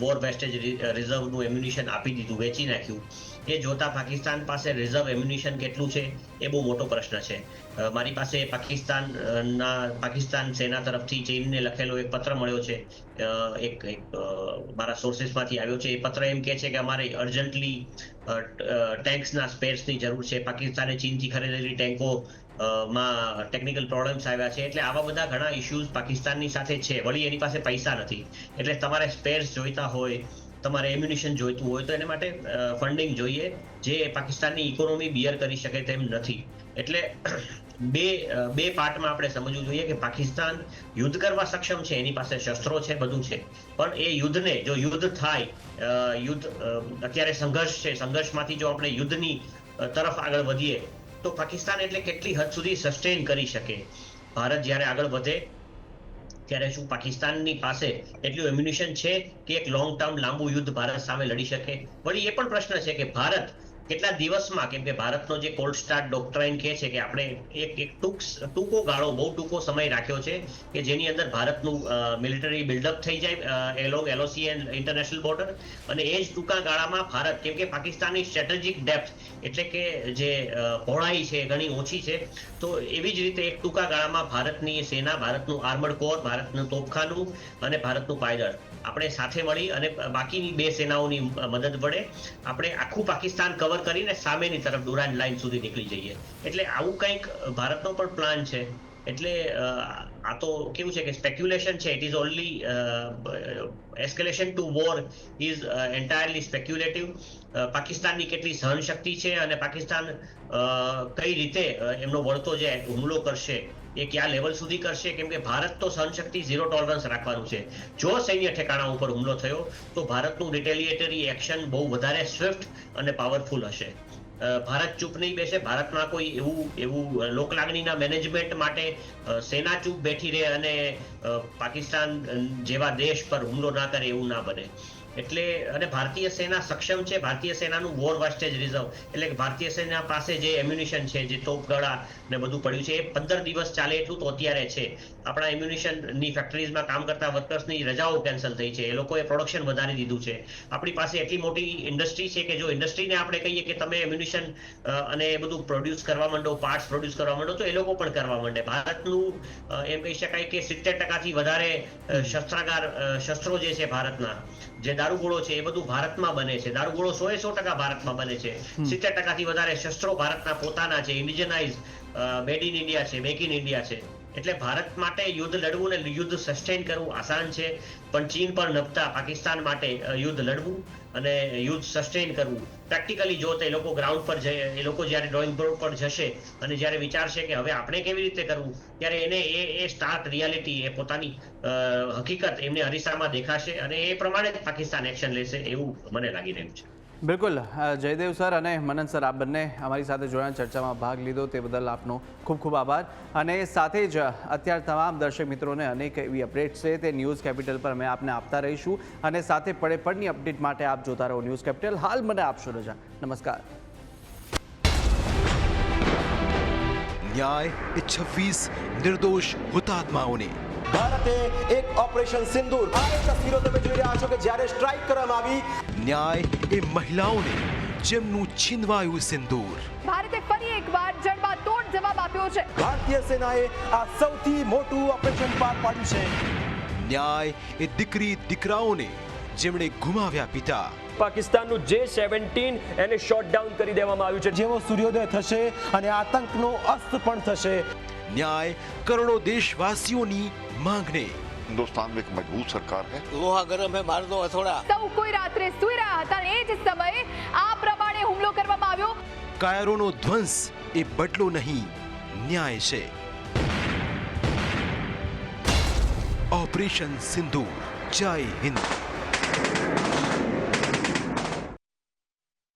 વોર વેસ્ટેજ રિઝર્વનું એમ્યુનિશન આપી દીધું, વેચી નાખ્યું, એ જોતા પાકિસ્તાન પાસે રિઝર્વ એમ્યુનિશન કેટલું છે એ બહુ મોટો પ્રશ્ન છે. મારી પાસે પાકિસ્તાન સેના તરફથી ચીનને લખેલો એક પત્ર મળ્યો છે, એક મારા સોર્સિસમાંથી આવ્યો છે. એ પત્ર એમ કહે છે કે અમારે અર્જન્ટલી ટેન્ક્સના સ્પેર્સની જરૂર છે. પાકિસ્તાને ચીનથી ખરીદેલી ટેન્કો માં ટેકનિકલ પ્રોબ્લેમ્સ આવ્યા છે, એટલે આવા બધા ઘણા ઇશ્યુઝ પાકિસ્તાનની સાથે છે. વળી એની પાસે પૈસા નથી, એટલે તમારે સ્પેર્સ જોઈતા હોય, તમારે એમ્યુનિશન જોઈતું હોય તો એના માટે ફંડિંગ જોઈએ, જે પાકિસ્તાનની ઇકોનોમી બિયર કરી શકે તેમ નથી. એટલે બે પાર્ટમાં આપણે સમજવું જોઈએ કે પાકિસ્તાન યુદ્ધ કરવા સક્ષમ છે, એની પાસે શસ્ત્રો છે, બધું છે, પણ એ યુદ્ધને, જો યુદ્ધ થાય, અત્યારે સંઘર્ષ છે, સંઘર્ષમાંથી જો આપણે યુદ્ધની તરફ આગળ વધીએ તો પાકિસ્તાન એટલે કેટલી હદ સુધી સસ્ટેન કરી શકે. ભારત જ્યારે આગળ વધે ત્યારે શું પાકિસ્તાનની પાસે એટલું એમ્યુનિશન છે કે એક લોંગ ટર્મ લાંબુ યુદ્ધ ભારત સામે લડી શકે? વળી એ પણ પ્રશ્ન છે કે ભારત કેટલા દિવસમાં, કેમ કે ભારતનો જે કોલ્ડ સ્ટાર્ટ ડોક્ટ્રાઇન કહે છે કે આપણે એક ટૂંકો ગાળો, બહુ ટૂંકો સમય રાખ્યો છે કે જેની અંદર ભારતનું મિલિટરી બિલ્ડઅપ થઈ જાય along LOC and international border, અને એ જ ટૂંકા ગાળામાં ભારત, કેમ કે પાકિસ્તાનની સ્ટ્રેટેજિક ડેપ્થ એટલે કે જે પહોળાઈ છે ઘણી ઓછી છે, તો એવી જ રીતે એક ટૂંકા ગાળામાં ભારતની સેના, ભારતનું આર્મર્ડ કોર, ભારતનું તોપખાનું અને ભારતનું પાયલટ આપણે સાથે મળી અને બાકીની બે સેનાઓની મદદ વડે આપણે આખું પાકિસ્તાન કવર કરીને સામેની તરફ ડુરાન્ડ લાઇન સુધી નીકળી જઈએ. એટલે આવું કંઈક ભારતનો પણ પ્લાન છે. એટલે આ તો કેવું છે કે સ્પેક્યુલેશન છે, it is only escalation to war is entirely speculative. પાકિસ્તાનની કેટલી સહનશક્તિ છે અને પાકિસ્તાન કઈ રીતે એમનો વળતો જે હુમલો કરશે એ કયા લેવલ સુધી કરશે, કેમ કે ભારત તો સહનશક્તિ 0 ટોલરન્સ રાખવાનું છે. જો સૈન્ય ઠેકાણા ઉપર હુમલો થયો તો ભારતનું રિટેલિએટરી એક્શન બહુ વધારે સ્વિફ્ટ અને પાવરફુલ હશે. ભારત ચૂપ નહીં બેસે. ભારતમાં કોઈ એવું લોકલાગણીના મેનેજમેન્ટ માટે સેના ચૂપ બેઠી રહે અને પાકિસ્તાન જેવા દેશ પર હુમલો ના કરે એવું ના બને. એટલે અને ભારતીય સેના સક્ષમ છે. ભારતીય સેનાનું વોર વાસ્ટેજ રિઝર્વ એટલે કે ભારતીય સેના પાસે જે એમ્યુનિશન છે, જે તોપગળા ને બધું પડ્યું છે, એ 15 દિવસ ચાલે એટલું તો અત્યારે છે. આપણા એમ્યુનિશનની ફેક્ટરીઝમાં કામ કરતા વર્કર્સની રજાઓ કેન્સલ થઈ છે. એ લોકોએ પ્રોડક્શન વધારી દીધું છે. આપણી પાસે એટલી મોટી ઇન્ડસ્ટ્રી છે કે જો ઇન્ડસ્ટ્રીને આપણે કહીએ કે તમે એમ્યુનિશન અને એ બધું પ્રોડ્યુસ કરવા માંડો, પાર્ટ્સ પ્રોડ્યુસ કરવા માંડો, તો એ લોકો પણ કરવા માંડે. ભારતનું એમ કહી શકાય કે 70%થી વધારે શસ્ત્રો જે છે ભારતના, જે દારૂગોળો છે એ બધું ભારતમાં બને છે. દારૂગોળો 100% ભારતમાં બને છે. 70%થી વધારે શસ્ત્રો ભારતના પોતાના છે. ઇન્ડિજનાઇઝ મેડ ઇન ઇન્ડિયા છે, મેક ઇન ઇન્ડિયા છે. એટલે ભારત માટે યુદ્ધ લડવું ને યુદ્ધ સસ્ટેન કરવું આસાન છે, પણ ચીન પર નભતા પાકિસ્તાન માટે યુદ્ધ લડવું અને યુદ્ધ સસ્ટેન કરવું પ્રેક્ટિકલી જો તે લોકો ગ્રાઉન્ડ પર એ લોકો જ્યારે ડ્રોઈંગ બોર્ડ પર જશે અને જ્યારે વિચારશે કે હવે આપણે કેવી રીતે કરવું, ત્યારે એને એ સ્ટાર્ક રિયાલિટી, એ પોતાની હકીકત એમને અરીસામાં દેખાશે અને એ પ્રમાણે જ પાકિસ્તાન એક્શન લેશે એવું મને લાગી રહ્યું છે. બિલકુલ. જયદેવ સર અને મનન સર, આપ બંને અમારી સાથે જોડાણ ચર્ચામાં ભાગ લીધો તે બદલ આપનો ખૂબ ખૂબ આભાર. અને સાથે જ અત્યારે તમામ દર્શક મિત્રોને અનેક એવી અપડેટ્સ છે તે ન્યૂઝ કેપિટલ પર અમે આપને આપતા રહીશું અને સાથે પડે પડની અપડેટ માટે આપ જોતા રહો ન્યૂઝ કેપિટલ. હાલ મને આપશો રજા. નમસ્કાર. न्याय એ 26 નિર્દોષ હુતાત્માઓને. ભારતે એક ઓપરેશન સિંદૂર, આ તસવીરો તમે જોઈ રહ્યા છો કે જ્યારે સ્ટ્રાઇક કરવામાં આવી. ન્યાય એ મહિલાઓને જેમનું છીનવાયું સિંદૂર. ભારતે ફરી એકવાર જડબાતોડ જવાબ આપ્યો છે. ભારતીય સેનાએ આ સૌથી મોટું ઓપરેશન પાર પાડ્યું છે. ન્યાય એ દીકરી દીકરાઓને જેમણે ગુમાવ્યા પિતા. પાકિસ્તાનનું J-17 એને શોટ ડાઉન કરી દેવામાં આવ્યું છે. જેવો સૂર્યોદય થશે અને આતંકનો અસ્ત પણ થશે. ન્યાય કરોડો દેશવાસીઓની માંગને. हिंदुस्तान में एक मजबूत सरकार है. લોહા ગરમ હે, માર દો હથોડા. સૌ કોઈ રાત્રે સૂઈ રહ્યા હતા અને એ જ સમયે આ પ્રમાણે હુમલો કરવામાં આવ્યો. કાયરોનો ધ્વંસ એ બદલો નહીં, ન્યાય છે. ઓપરેશન સિંદૂર. જય હિન્દ.